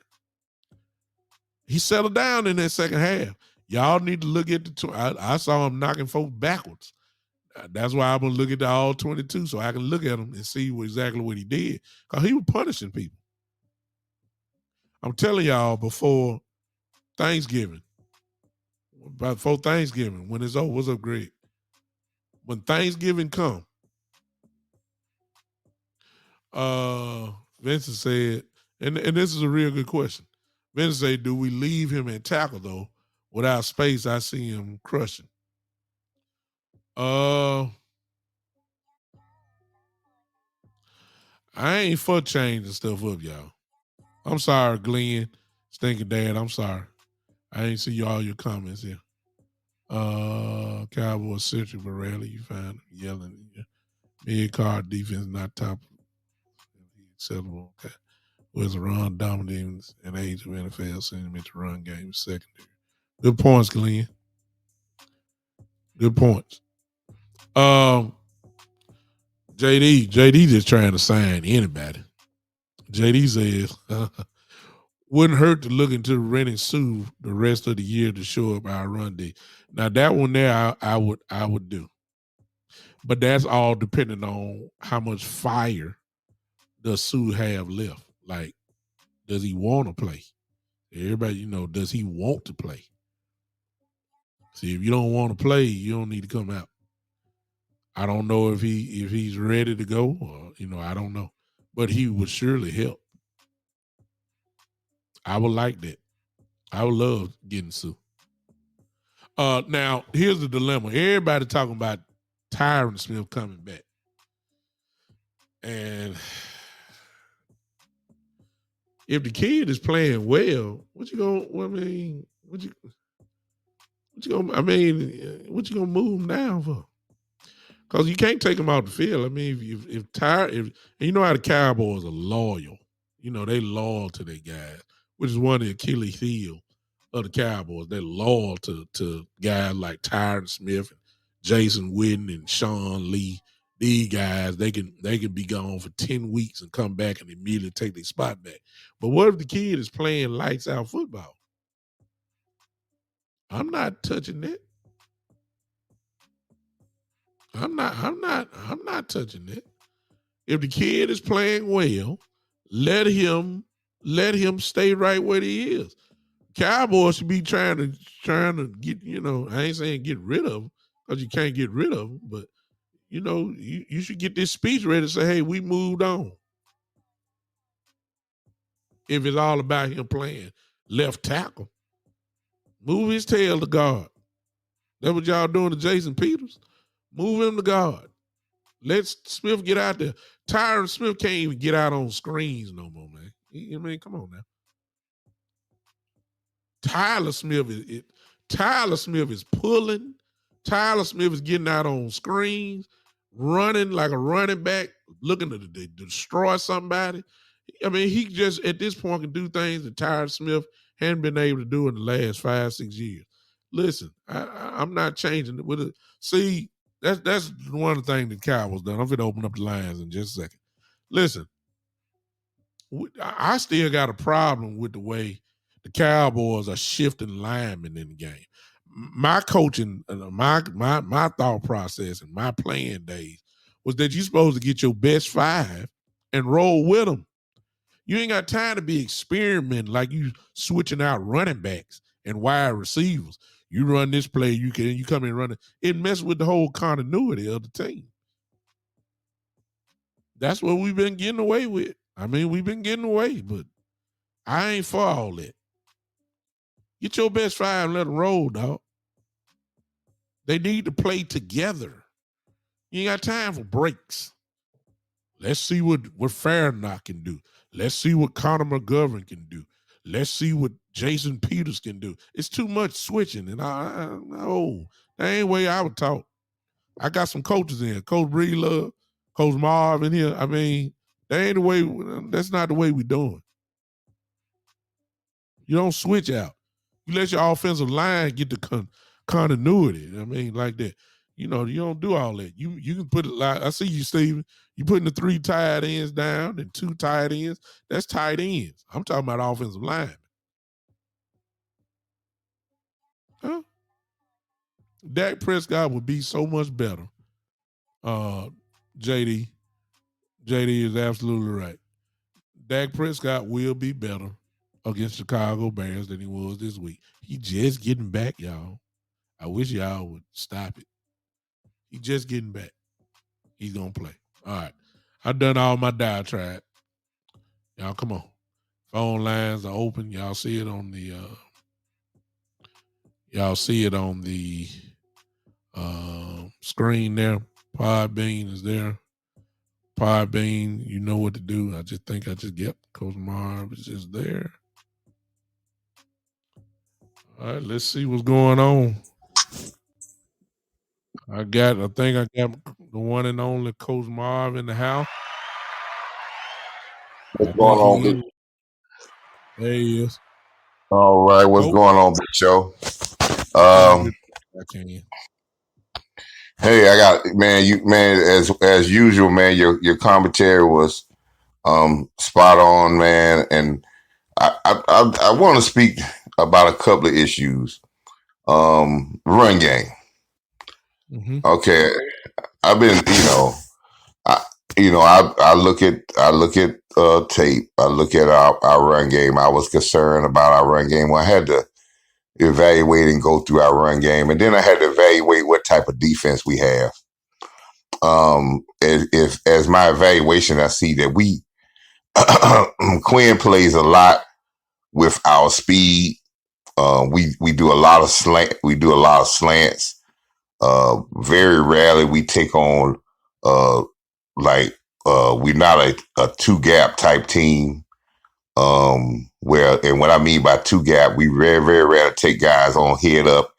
He settled down in that second half. Y'all need to look at I saw him knocking folks backwards. That's why I'm going to look at the all 22 so I can look at him and see exactly what he did. Because he was punishing people. I'm telling y'all before Thanksgiving, when it's over, what's up, Greg? When Thanksgiving come, Vincent said, and this is a real good question. Vincent said, do we leave him at tackle, though? Without space, I see him crushing. I ain't for changing stuff up, y'all. I'm sorry, Glenn. Stinking Dad, I'm sorry. I ain't see all your comments here. Cowboys centric, but rarely you find yelling. Mid-card defense not top acceptable. Okay. Was a run dominating an age of NFL sentiment to run game secondary. Good points, Glenn. Good points. JD just trying to sign anybody. JD says wouldn't hurt to look into renting Sue the rest of the year to show up our run day. Now that one there, I would do, but that's all depending on how much fire does Sue have left. Like, does he want to play? Everybody, does he want to play? See, if you don't want to play, you don't need to come out. I don't know if he's ready to go, or I don't know, but he would surely help. I would like that. I would love getting Sue. Now here's the dilemma. Everybody talking about Tyron Smith coming back, and if the kid is playing well, what you going? I mean, what you? What you gonna move him down for? Because you can't take him out the field. I mean, if tired, if and you know how the Cowboys are loyal. You know they loyal to their guys, which is one of the Achilles heel of the Cowboys. They're loyal to guys like Tyron Smith, and Jason Witten, and Sean Lee. These guys, they can be gone for 10 weeks and come back and immediately take their spot back. But what if the kid is playing lights out football? I'm not touching that. I'm not touching it. If the kid is playing well, let him stay right where he is. Cowboys should be trying to get, I ain't saying get rid of him, because you can't get rid of him, but you should get this speech ready to say, hey, we moved on. If it's all about him playing left tackle, move his tail to guard. That's what y'all doing to Jason Peters. Move him to guard. Let Smith get out there. Tyron Smith can't even get out on screens no more, man. I mean, come on now. Tyler Smith is pulling. Tyler Smith is getting out on screens, running like a running back, looking to destroy somebody. I mean, he just at this point can do things that Tyler Smith hadn't been able to do in the last 5-6 years. Listen, I'm not changing it with it. See, that's one of the things that Cowboys done. I'm going to open up the lines in just a second. Listen, I still got a problem with the way the Cowboys are shifting linemen in the game. My coaching, my thought process and my playing days was that you're supposed to get your best 5 and roll with them. You ain't got time to be experimenting like you switching out running backs and wide receivers. You run this play, you come in running. It messes with the whole continuity of the team. That's what we've been getting away with. I mean, we've been getting away, but I ain't for all that. Get your best 5 and let them roll, dog. They need to play together. You ain't got time for breaks. Let's see what Farrakhan can do. Let's see what Connor McGovern can do. Let's see what Jason Peters can do. It's too much switching, and that ain't the way I would talk. I got some coaches in. Coach Breedlove, Coach Marv in here. I mean, that's not the way we doing. You don't switch out. You let your offensive line get the continuity. I mean, like that. You don't do all that. You can put it like I see you, Steven. You putting the 3 tight ends down and 2 tight ends. That's tight ends. I'm talking about offensive line. Huh? Dak Prescott would be so much better. JD is absolutely right. Dak Prescott will be better against Chicago Bears than he was this week. He just getting back, y'all. I wish y'all would stop it. He just getting back. He's gonna play. All right. I've done all my diatribe. Y'all come on. Phone lines are open. Y'all see it on the screen there. Podbean is there. Podbean, you know what to do. I just get Coach Marv is just there. All right, let's see what's going on. I think I got the one and only Coach Marv in the house. What's going on, Big? There he is. All right, what's going on, Big Show? I can. Hey, I got as usual, man. Your commentary was spot on, man, and I want to speak about a couple of issues. Run game. Mm-hmm. Okay, I've been, I look at tape. I look at our run game. I was concerned about our run game. Well, I had to evaluate and go through our run game, and then I had to evaluate what type of defense we have. As my evaluation, I see that Quinn plays a lot with our speed. We do a lot of slant. We do a lot of slants. Very rarely we take on we're not a 2-gap type team. And what I mean by 2-gap, we very, very rarely take guys on head up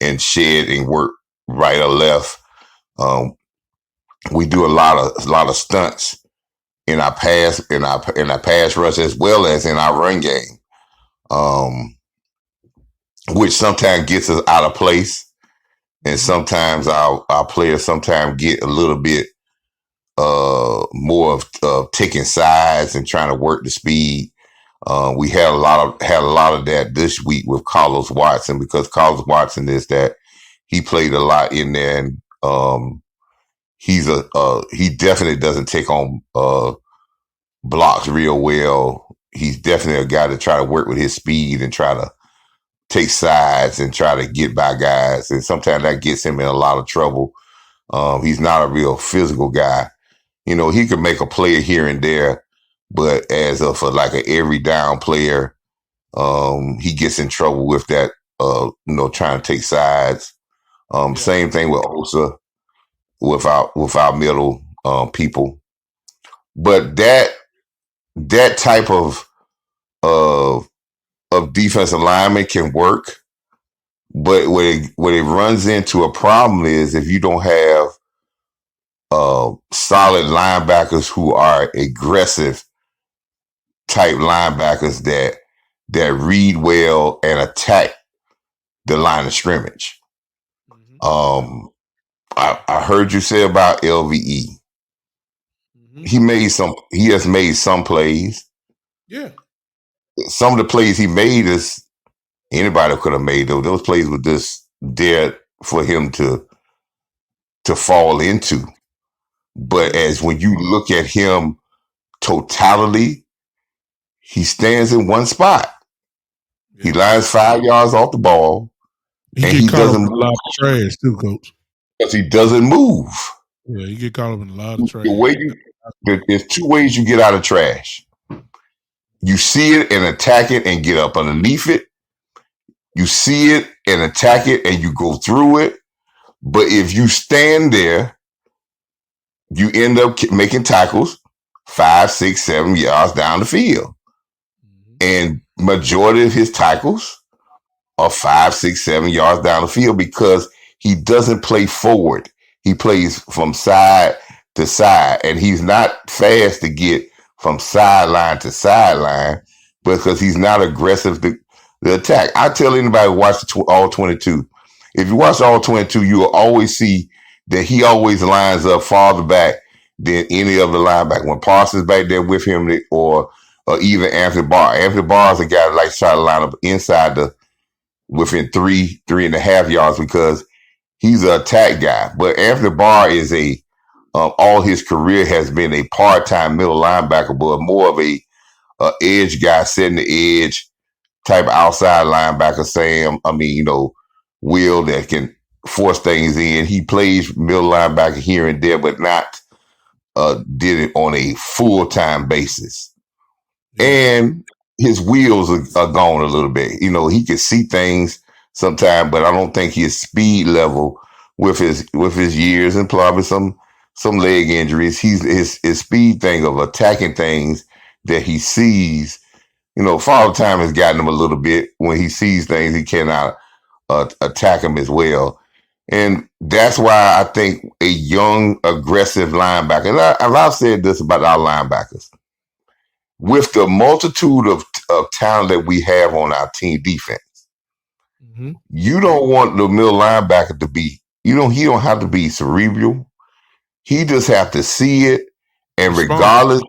and shed and work right or left. Um, we do a lot of stunts in our pass rush as well as in our run game, um, which sometimes gets us out of place, and Mm-hmm. sometimes our players sometimes get a little bit more of taking sides and trying to work the speed. We had a lot of that this week with Carlos Watson because Carlos Watson is that he played a lot in there, and he definitely doesn't take on blocks real well. He's definitely a guy to try to work with his speed and try to take sides and try to get by guys, and sometimes that gets him in a lot of trouble. He's not a real physical guy. You know, he could make a play here and there, but for like an every down player, he gets in trouble with that. Trying to take sides. Yeah. Same thing with Osa with our middle people. But that type of of defensive lineman can work. But what it runs into a problem is if you don't have solid linebackers who are aggressive type linebackers that read well and attack the line of scrimmage. Mm-hmm. Um, I heard you say about LVE. Mm-hmm. He has made some plays. Yeah. Some of the plays he made is anybody could have made those. Those plays were just there for him to fall into. But Yeah. as when you look at him totality, he stands in one spot. He Yeah. lies 5 yards off the ball, He and get he caught up doesn't in a lot move of trash too, coach. because he doesn't move. Yeah, he get caught up in a lot of The trash. way you There's two ways you get out of trash. You see it and attack it and get up underneath it. You see it and attack it and you go through it. But if you stand there, you end up making tackles 5, 6, 7 yards down the field. Mm-hmm. And majority of his tackles are 5, 6, 7 yards down the field because he doesn't play forward. He plays from side to side, and he's not fast to get from sideline to sideline because he's not aggressive to the attack. I tell anybody who watch all 22, if you watch all 22, you will always see that he always lines up farther back than any other linebacker. When Parsons back there with him, or even Anthony Barr. Anthony Barr is a guy that likes to try to line up inside the within 3.5 yards because he's an attack guy. But Anthony Barr is all his career has been a part-time middle linebacker, but more of a edge guy, setting the edge type of outside linebacker. Will that can force things in. He plays middle linebacker here and there, but not did it on a full-time basis. Yeah. And his wheels are gone a little bit. You know, he can see things sometimes, but I don't think his speed level with his years and probably some leg injuries. His speed thing of attacking things that he sees. You know, Father Time has gotten him a little bit. When he sees things, he cannot attack him as well. And that's why I think a young, aggressive linebacker, and I've said this about our linebackers, with the multitude of talent that we have on our team defense, Mm-hmm. you don't want the middle linebacker to be, he don't have to be cerebral. He just have to see it and Respond. regardless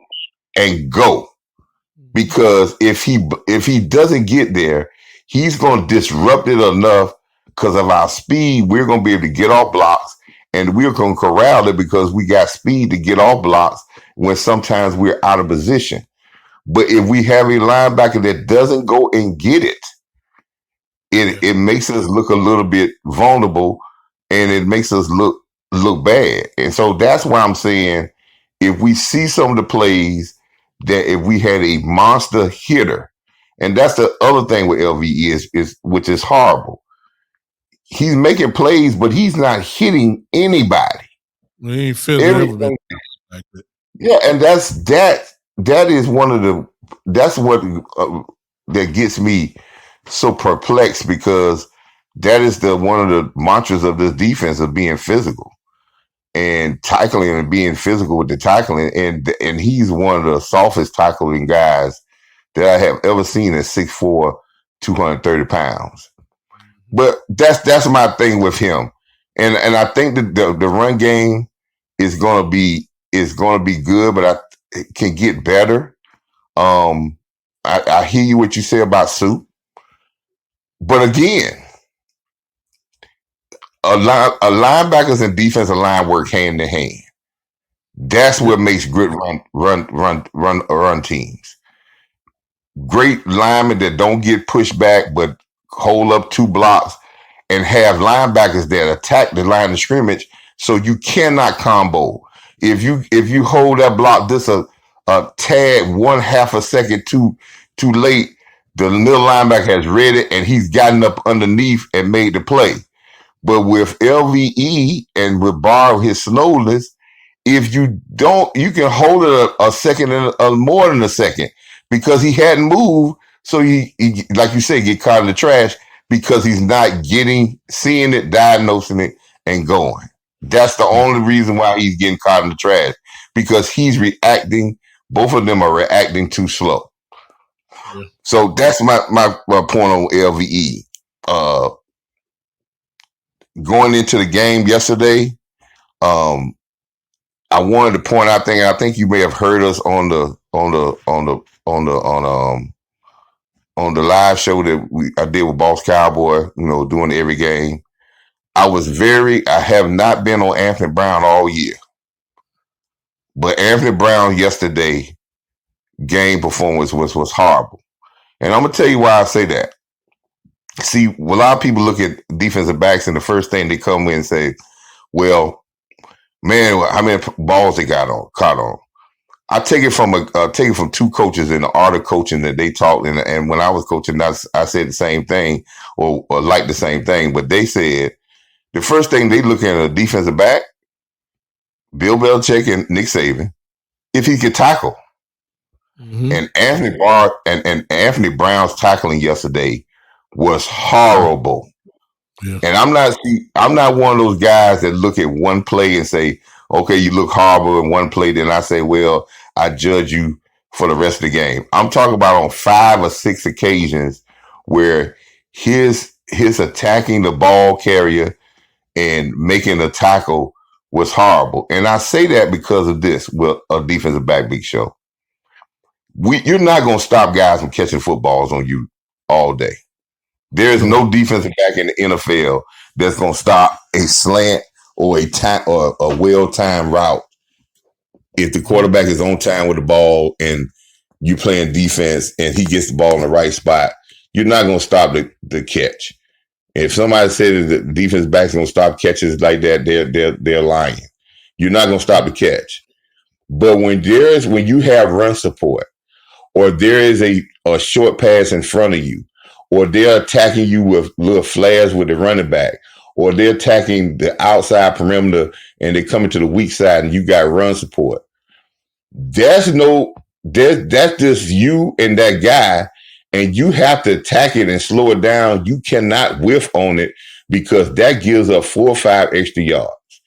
and go. Mm-hmm. Because if he doesn't get there, he's going to disrupt it enough because of our speed. We're going to be able to get off blocks and we're going to corral it because we got speed to get off blocks when sometimes we're out of position. But if we have a linebacker that doesn't go and get it, Yeah. it makes us look a little bit vulnerable and it makes us look bad. And so that's why I'm saying if we see some of the plays that if we had a monster hitter, and that's the other thing with LVE is which is horrible. He's making plays, but he's not hitting anybody. We ain't Philly ever been Everything. like that. Yeah, and that is one of the that's what that gets me so perplexed because that is the one of the mantras of this defense of being physical and tackling and being physical with the tackling. And he's one of the softest tackling guys that I have ever seen at 6'4", 230 pounds. But that's my thing with him. And I think that the run game is gonna be good, but it can get better. I hear you what you say about Soup, but again, a linebackers and defensive line work hand in hand. That's what makes good run teams. Great linemen that don't get pushed back but hold up two blocks and have linebackers that attack the line of scrimmage, so you cannot combo. If you hold that block just a tad 1/2 a second too late, the middle linebacker has read it and he's gotten up underneath and made the play. But with LVE and with Bar his slowness, if you don't, you can hold it a second and more than a second because he hadn't moved. So he, like you say, get caught in the trash because he's not seeing it, diagnosing it, and going. That's the only reason why he's getting caught in the trash, because he's reacting. Both of them are reacting too slow. Yeah. So that's my point on LVE. Going into the game yesterday, I wanted to point out thing. I think you may have heard us on the live show that I did with Boss Cowboy, doing every game. I have not been on Anthony Brown all year. But Anthony Brown yesterday, game performance was horrible. And I'm going to tell you why I say that. See, a lot of people look at defensive backs and the first thing they come in and say, well, man, how many balls they caught on. I take it from two coaches in the art of coaching that they taught, and when I was coaching, I said the same thing or like the same thing. But they said the first thing they look at a defensive back, Bill Belichick and Nick Saban, if he could tackle. Mm-hmm. And Anthony Brown's tackling yesterday was horrible. Yeah. And I'm not one of those guys that look at one play and say, okay, you look horrible in one play, then I say, well, I judge you for the rest of the game. I'm talking about on 5 or 6 occasions where his attacking the ball carrier and making a tackle was horrible. And I say that because of this, with a defensive back big show. You're not going to stop guys from catching footballs on you all day. There is no defensive back in the NFL that's going to stop a slant or a well-timed route if the quarterback is on time with the ball and you playing defense and he gets the ball in the right spot. You're not going to stop the catch. If somebody said that the defense back's going to stop catches like that, they're lying. You're not going to stop the catch. But when you have run support, or there is a short pass in front of you, or they're attacking you with little flares with the running back, or they're attacking the outside perimeter and they're coming to the weak side and you got run support. That's just you and that guy, and you have to attack it and slow it down. You cannot whiff on it because that gives up 4 or 5 extra yards.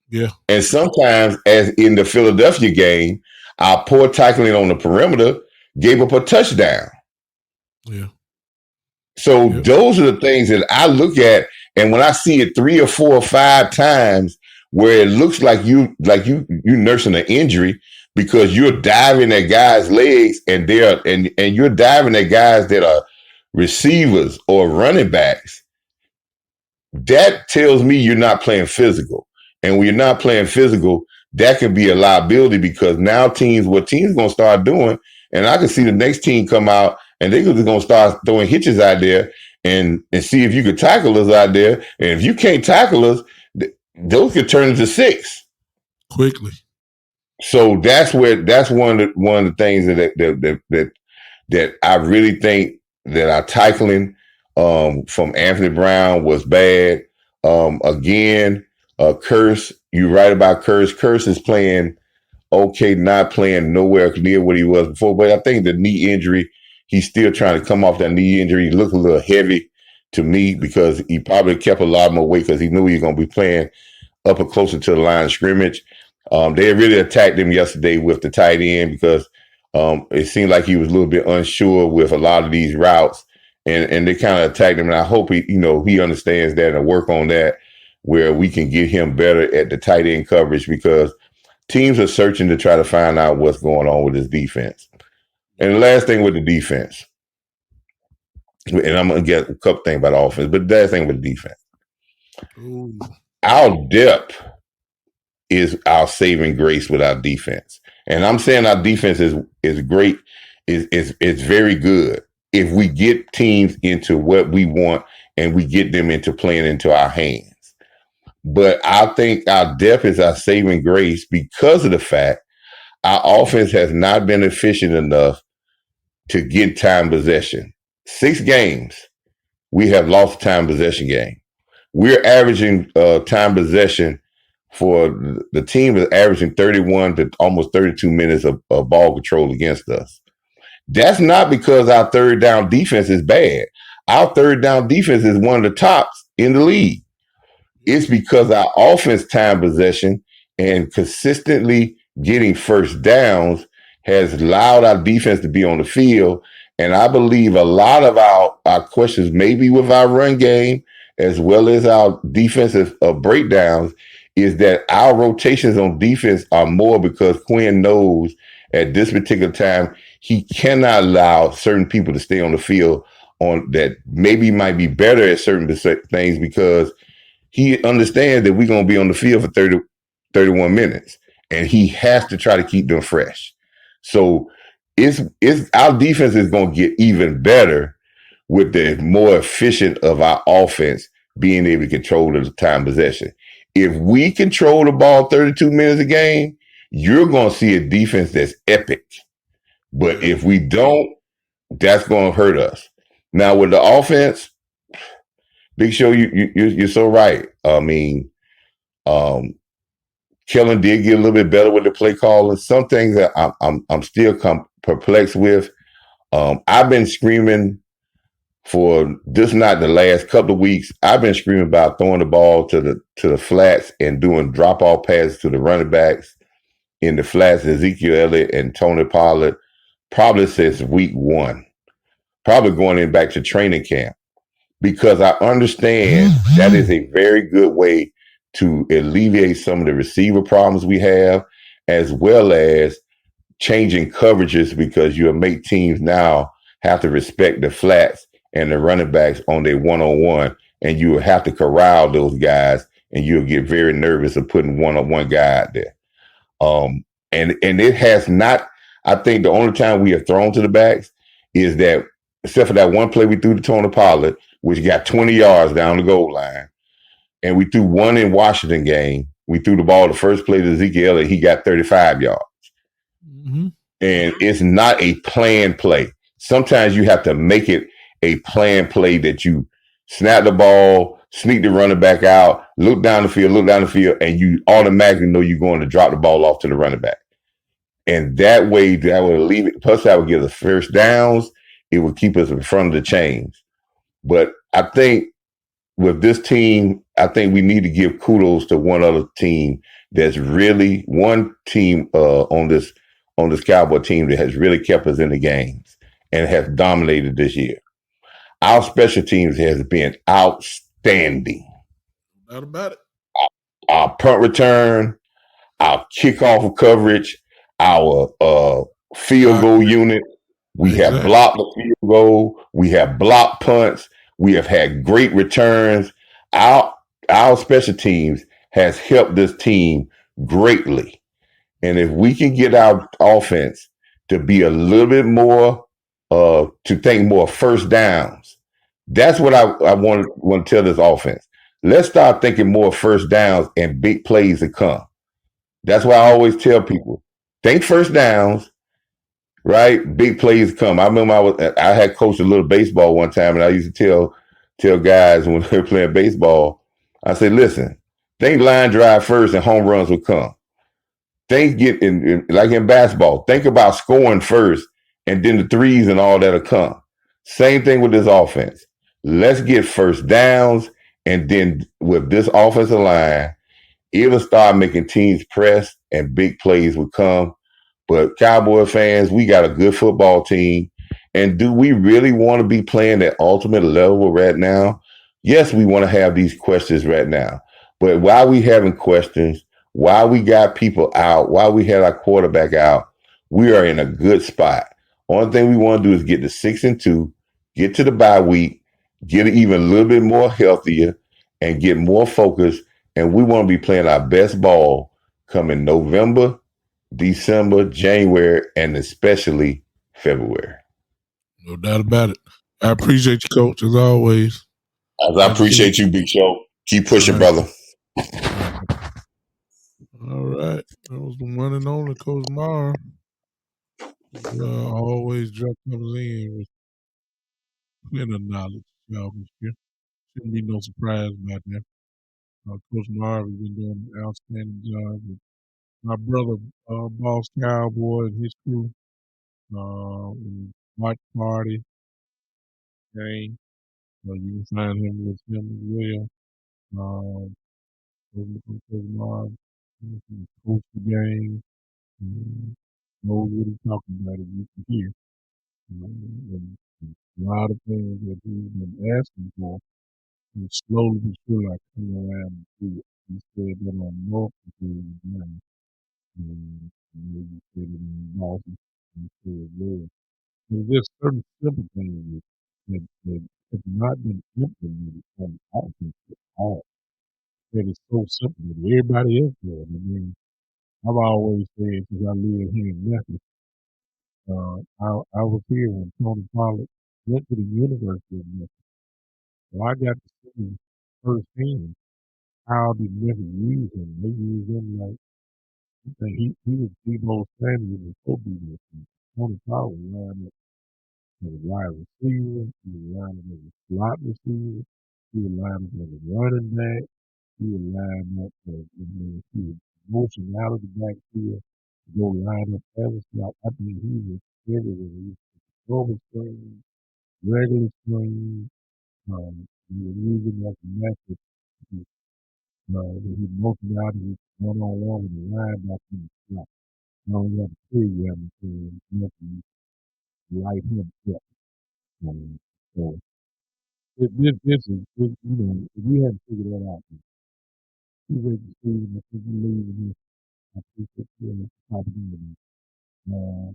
Yeah. And sometimes, as in the Philadelphia game, our poor tackling on the perimeter gave up a touchdown. Yeah. So those are the things that I look at, and when I see it 3 or 4 or 5 times where it looks like you nursing an injury because you're diving at guys' legs and you're diving at guys that are receivers or running backs, that tells me you're not playing physical. And when you're not playing physical, that can be a liability because now what teams going to start doing, and I can see the next team come out and they're just going to start throwing hitches out there and see if you could tackle us out there. And if you can't tackle us, those could turn into 6 quickly. So that's one of the things that I really think that our tackling from Anthony Brown was bad. Again, Curse, you're right about Curse. Curse is playing okay, not playing nowhere near what he was before. But I think the knee injury, he's still trying to come off that knee injury. He looked a little heavy to me because he probably kept a lot more weight because he knew he was going to be playing up and closer to the line of scrimmage. They really attacked him yesterday with the tight end because it seemed like he was a little bit unsure with a lot of these routes, and they kind of attacked him. And I hope he understands that and work on that where we can get him better at the tight end coverage because teams are searching to try to find out what's going on with his defense. And the last thing with the defense, and I'm gonna get a couple things about offense, but the last thing with the defense, Ooh. our depth is our saving grace with our defense. And I'm saying our defense is great, is very good if we get teams into what we want and we get them into playing into our hands. But I think our depth is our saving grace because of the fact our offense has not been efficient enough to get time possession. 6 games, we have lost time possession game. We're averaging time possession for the team is averaging 31 to almost 32 minutes of ball control against us. That's not because our third down defense is bad. Our third down defense is one of the tops in the league. It's because our offense time possession and consistently getting first downs has allowed our defense to be on the field. And I believe a lot of our questions, maybe with our run game, as well as our defensive breakdowns, is that our rotations on defense are more because Quinn knows at this particular time he cannot allow certain people to stay on the field on that maybe might be better at certain things because he understands that we're going to be on the field for 30, 31 minutes, and he has to try to keep them fresh. So it's our defense is going to get even better with the more efficient of our offense being able to control the time possession. If we control the ball 32 minutes a game, you're going to see a defense that's epic. But if we don't, that's going to hurt us. Now with the offense, Big Show, you're so right. I mean, Kellen did get a little bit better with the play call, and some things that I'm still perplexed with. I've been screaming for this, not the last couple of weeks. I've been screaming about throwing the ball to the flats and doing drop off passes to the running backs in the flats, Ezekiel Elliott and Tony Pollard, probably since week 1, probably going in back to training camp. Because I understand that is a very good way to alleviate some of the receiver problems we have, as well as changing coverages because you'll make teams now have to respect the flats and the running backs on their one-on-one, and you will have to corral those guys, and you'll get very nervous of putting one-on-one guy out there. And it has not, I think the only time we have thrown to the backs is that, except for that one play we threw to Tony Pollard, which got 20 yards down the goal line. And we threw one in Washington game. We threw the ball the first play to Ezekiel Elliott. He got 35 yards. Mm-hmm. And it's not a planned play. Sometimes you have to make it a planned play that you snap the ball, sneak the running back out, look down the field, and you automatically know you're going to drop the ball off to the running back. And that way, that would leave it. Plus, that would give us first downs. It would keep us in front of the chains. But I think with this team, I think we need to give kudos to one other team that's really one team on this Cowboy team that has really kept us in the games and has dominated this year. Our special teams has been outstanding. Not about it. Our punt return, our kickoff coverage, our field goal unit. We have blocked the field goal. We have blocked punts. We have had great returns. Our special teams has helped this team greatly. And if we can get our offense to be a little bit more, to think more first downs, that's what I want to tell this offense. Let's start thinking more first downs and big plays to come. That's why I always tell people, think first downs, right? Big plays come. I remember I had coached a little baseball one time, and I used to tell guys when they were playing baseball, I said, listen, think line drive first and home runs will come. Think like in basketball, think about scoring first and then the threes and all that'll come. Same thing with this offense. Let's get first downs, and then with this offensive line, it'll start making teams press, and big plays will come. But Cowboy fans, we got a good football team. And do we really want to be playing at ultimate level right now? Yes, we want to have these questions right now. But while we having questions, while we got people out, while we had our quarterback out, we are in a good spot. Only thing we want to do is get to 6-2, get to the bye week, get even a little bit more healthier, and get more focused. And we want to be playing our best ball coming November, December, January, and especially February. No doubt about it. I appreciate you, Coach, as always. As I appreciate you, Big Show. Keep pushing, brother. All right. That was the one and only Coach Mar. Always comes in with plenty of knowledge. Shouldn't be no surprise about that. Coach Mar has been doing an outstanding job with my brother, Boss Cowboy, and his crew. Watch Party game. You can find him with him as well. Coach Mar coach the game. Knows what he's talking about if you can hear. And a lot of things that he's been asking for, and slowly but surely I come around and do it. He said that on multiple times. You said it in Boston. You said there. There's just certain simple things that have not been implemented on the offense at all. That is so simple that everybody else does. I mean, I've always said since I live here in Memphis, I was here when Tony Pollard went to the University of Memphis. So I got to see firsthand how the Memphis use him. They use him like he was Debo Samuel before Debo Samuel. Tony Pollard lined up as a wide receiver. He was lined up as a slot receiver. He was lined up as a running back. He was lined up as he was motion out of the backfield to go line up as a slot. I think he was everywhere. He was over screen, regular screen. He was using like a method. He motioned out of one on one with the linebacker in the slot. Now we have to clear you have to nothing light him up. So this is if you hadn't figured that out, you ready to see him if you believe in this. I think it's the possibility. Uh,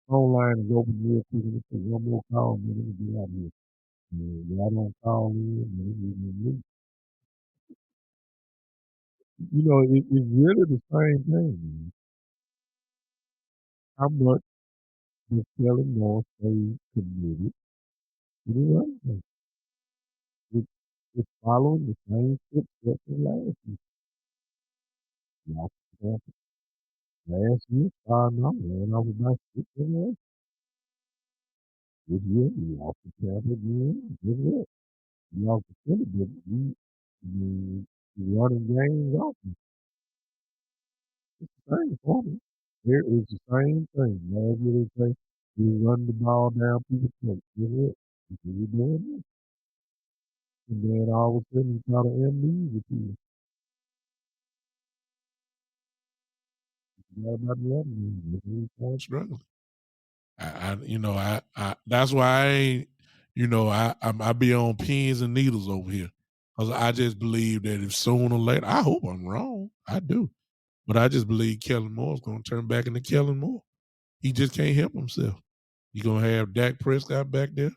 phone line is open real quick. Let's take one more call and then we'll get out of here. Y'all don't call in, man. It's really the same thing, man. How much does Kellen Moore stay committed to the running game? It, it's following the same footsteps as last year. Lost the Tampa last year, no, ran over by 6 this year, we lost the Tampa again. Guess what? We lost the Philly, but we running games off. It's the same for me. Here is the same thing. Last year they say we run the ball down people's throats. Guess what? We're doing this. And then all of a sudden you got an amnesia to you. You got about the amnesia. I'm struggling. I that's why I ain't, I be on pins and needles over here. Cause I just believe that if sooner or later, I hope I'm wrong. I do. But I just believe Kellen Moore's gonna turn back into Kellen Moore. He just can't help himself. You're gonna have Dak Prescott back there,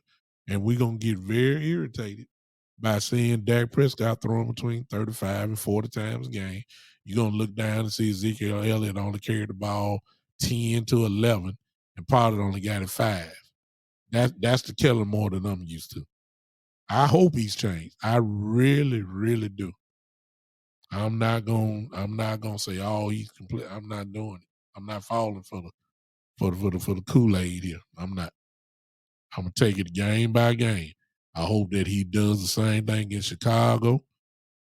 and we're gonna get very irritated by seeing Dak Prescott throwing between 35 and 40 times a game. You're gonna look down and see Ezekiel Elliott only carried the ball 10 to 11, and Pollard only got it 5. That's the Kellen Moore that I'm used to. I hope he's changed. I really, really do. I'm not gonna say, oh, he's complete. I'm not doing it. I'm not falling for the Kool-Aid here. I'm not. I'm gonna take it game by game. I hope that he does the same thing in Chicago.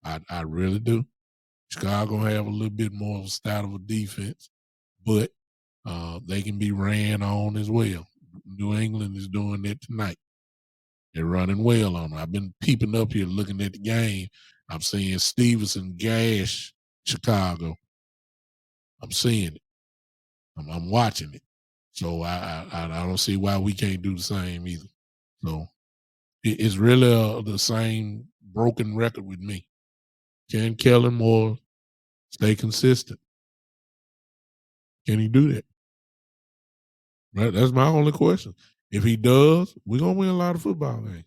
I really do. Chicago have a little bit more of a style of a defense, but they can be ran on as well. New England is doing that tonight. They're running well on them. I've been peeping up here looking at the game. I'm seeing Stevenson gash Chicago. I'm seeing it. I'm watching it. So I don't see why we can't do the same either. So it's really the same broken record with me. Can Kellen Moore stay consistent? Can he do that? Right? That's my only question. If he does, we're gonna win a lot of football games.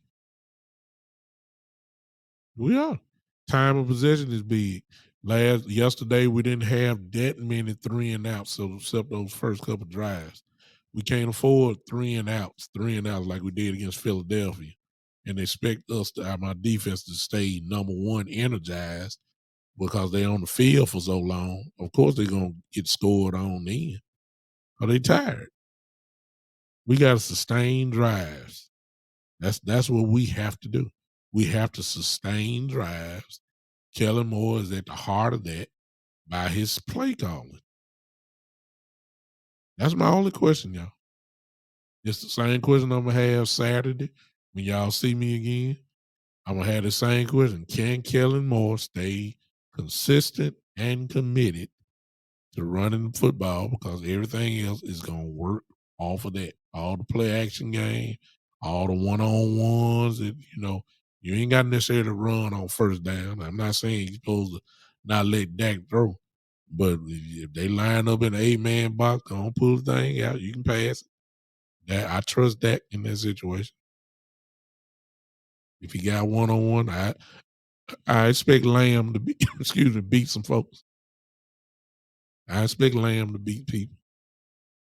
We are. Time of possession is big. Yesterday we didn't have that many 3-and-outs, so except those first couple drives. We can't afford 3-and-outs like we did against Philadelphia. And expect my defense to stay number one energized because they're on the field for so long. Of course they're gonna get scored on then. Are they tired? We gotta sustain drives. That's what we have to do. We have to sustain drives. Kellen Moore is at the heart of that by his play calling. That's my only question, y'all. It's the same question I'm gonna have Saturday when y'all see me again. I'm gonna have the same question. Can Kellen Moore stay consistent and committed to running the football, because everything else is gonna work off of that. All the play action game, all the one-on-ones, you ain't got necessarily to run on first down. I'm not saying you're supposed to not let Dak throw, but if they line up in an 8-man box, don't pull the thing out. You can pass it. I trust Dak in that situation. If he got one-on-one, I expect Lamb to beat some folks. I expect Lamb to beat people.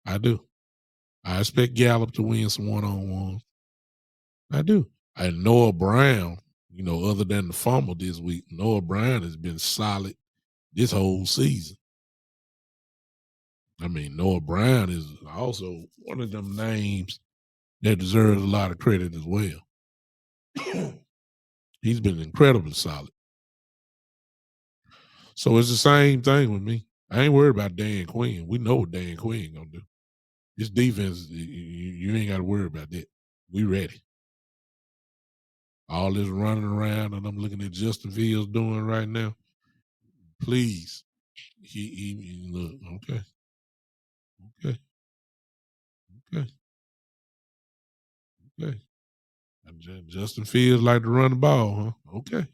I do. I expect Gallup to win some one-on-ones. I do. And Noah Brown, other than the fumble this week, Noah Brown has been solid this whole season. I mean, Noah Brown is also one of them names that deserves a lot of credit as well. He's been incredibly solid. So it's the same thing with me. I ain't worried about Dan Quinn. We know what Dan Quinn gonna do. This defense, you ain't got to worry about that. We ready. All this running around, and I'm looking at Justin Fields doing right now. Please, he look okay. Justin Fields like to run the ball, huh? Okay,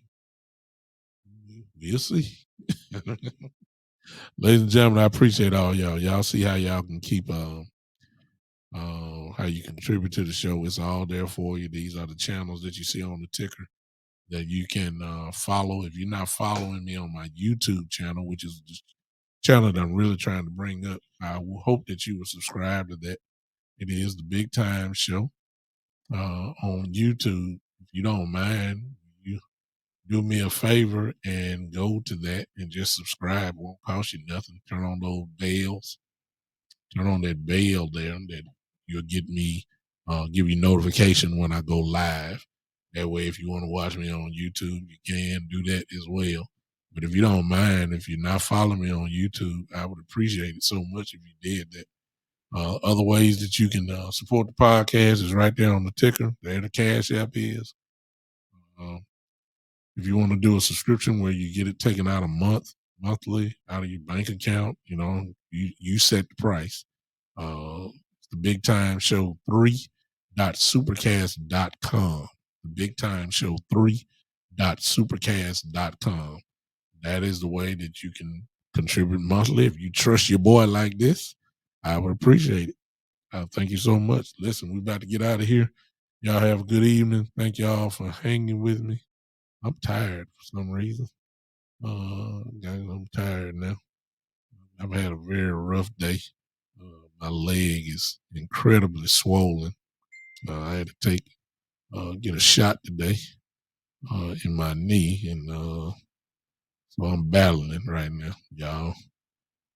we'll see. Ladies and gentlemen, I appreciate all y'all. Y'all see how y'all can keep how you contribute to the show. It's all there for you. These are the channels that you see on the ticker that you can follow. If you're not following me on my YouTube channel, which is the channel that I'm really trying to bring up, I will hope that you will subscribe to that. It is the Big Time Show on YouTube. If you don't mind, you do me a favor and go to that and just subscribe. It won't cost you nothing. Turn on those bells. Turn on that bell there, that you'll get me, give you notification when I go live. That way, if you want to watch me on YouTube, you can do that as well. But if you don't mind, if you're not following me on YouTube, I would appreciate it so much if you did that. Other ways that you can support the podcast is right there on the ticker. There the Cash App is. If you want to do a subscription where you get it taken out monthly out of your bank account, you set the price. The Big Time Show 3.supercast.com. The Big Time Show 3.supercast.com. That is the way that you can contribute monthly. If you trust your boy like this, I would appreciate it. Thank you so much. Listen, we're about to get out of here. Y'all have a good evening. Thank y'all for hanging with me. I'm tired for some reason. I'm tired now. I've had a very rough day. My leg is incredibly swollen. I had to get a shot today in my knee, and so I'm battling it right now, y'all.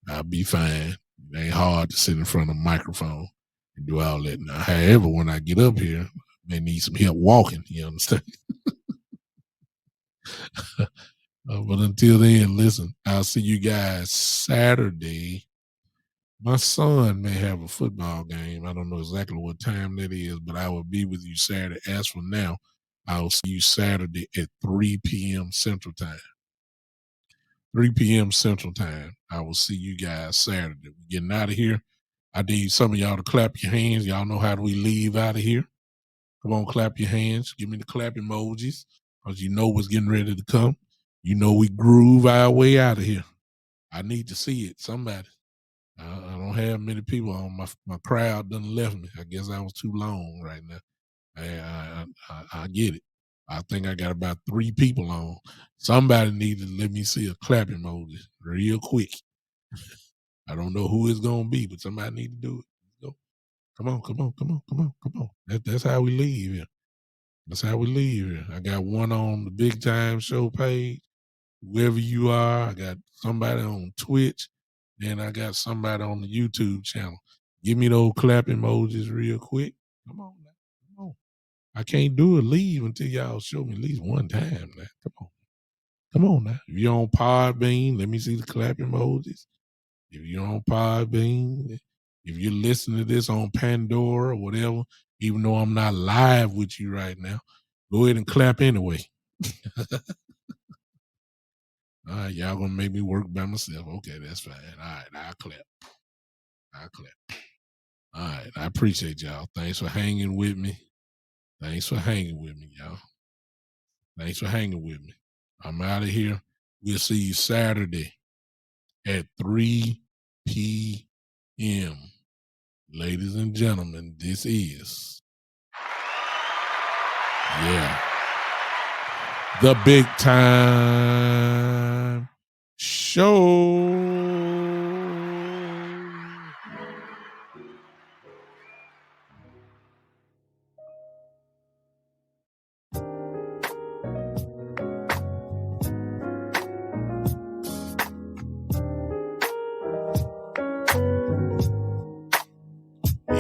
I'll be fine. It ain't hard to sit in front of a microphone and do all that. Now, however, when I get up here, I may need some help walking. You understand? But until then, listen, I'll see you guys Saturday My son may have a football game. I don't know exactly what time that is, but I will be with you Saturday. As for now, I will see you Saturday at 3 p.m. Central Time. 3 p.m. Central Time. I will see you guys Saturday. We're getting out of here. I need some of y'all to clap your hands. Y'all know how do we leave out of here. Come on, clap your hands. Give me the clap emojis because you know what's getting ready to come. You know we groove our way out of here. I need to see it. Somebody. I don't have many people on. My crowd done left me. I guess I was too long right now. I get it. I think I got about 3 people on. Somebody needs to let me see a clap emoji real quick. I don't know who it's gonna be, but somebody need to do it. Go. Come on, come on, come on, come on, come on. That's how we leave here. That's how we leave here. I got one on the Big Time Show page. Whoever you are, I got somebody on Twitch, and I got somebody on the YouTube channel. Give me those clap emojis real quick. Come on now. Come on. I can't do a leave until y'all show me at least one time now. Come on. Come on now. If you're on Podbean, let me see the clap emojis. If you're on Podbean, if you're listening to this on Pandora or whatever, even though I'm not live with you right now, go ahead and clap anyway. All right, y'all gonna make me work by myself. Okay, that's fine. All right, I'll clap. I'll clap. All right, I appreciate y'all. Thanks for hanging with me. Thanks for hanging with me, y'all. Thanks for hanging with me. I'm out of here. We'll see you Saturday at 3 p.m. Ladies and gentlemen, this is the Big Time Show.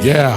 Yeah.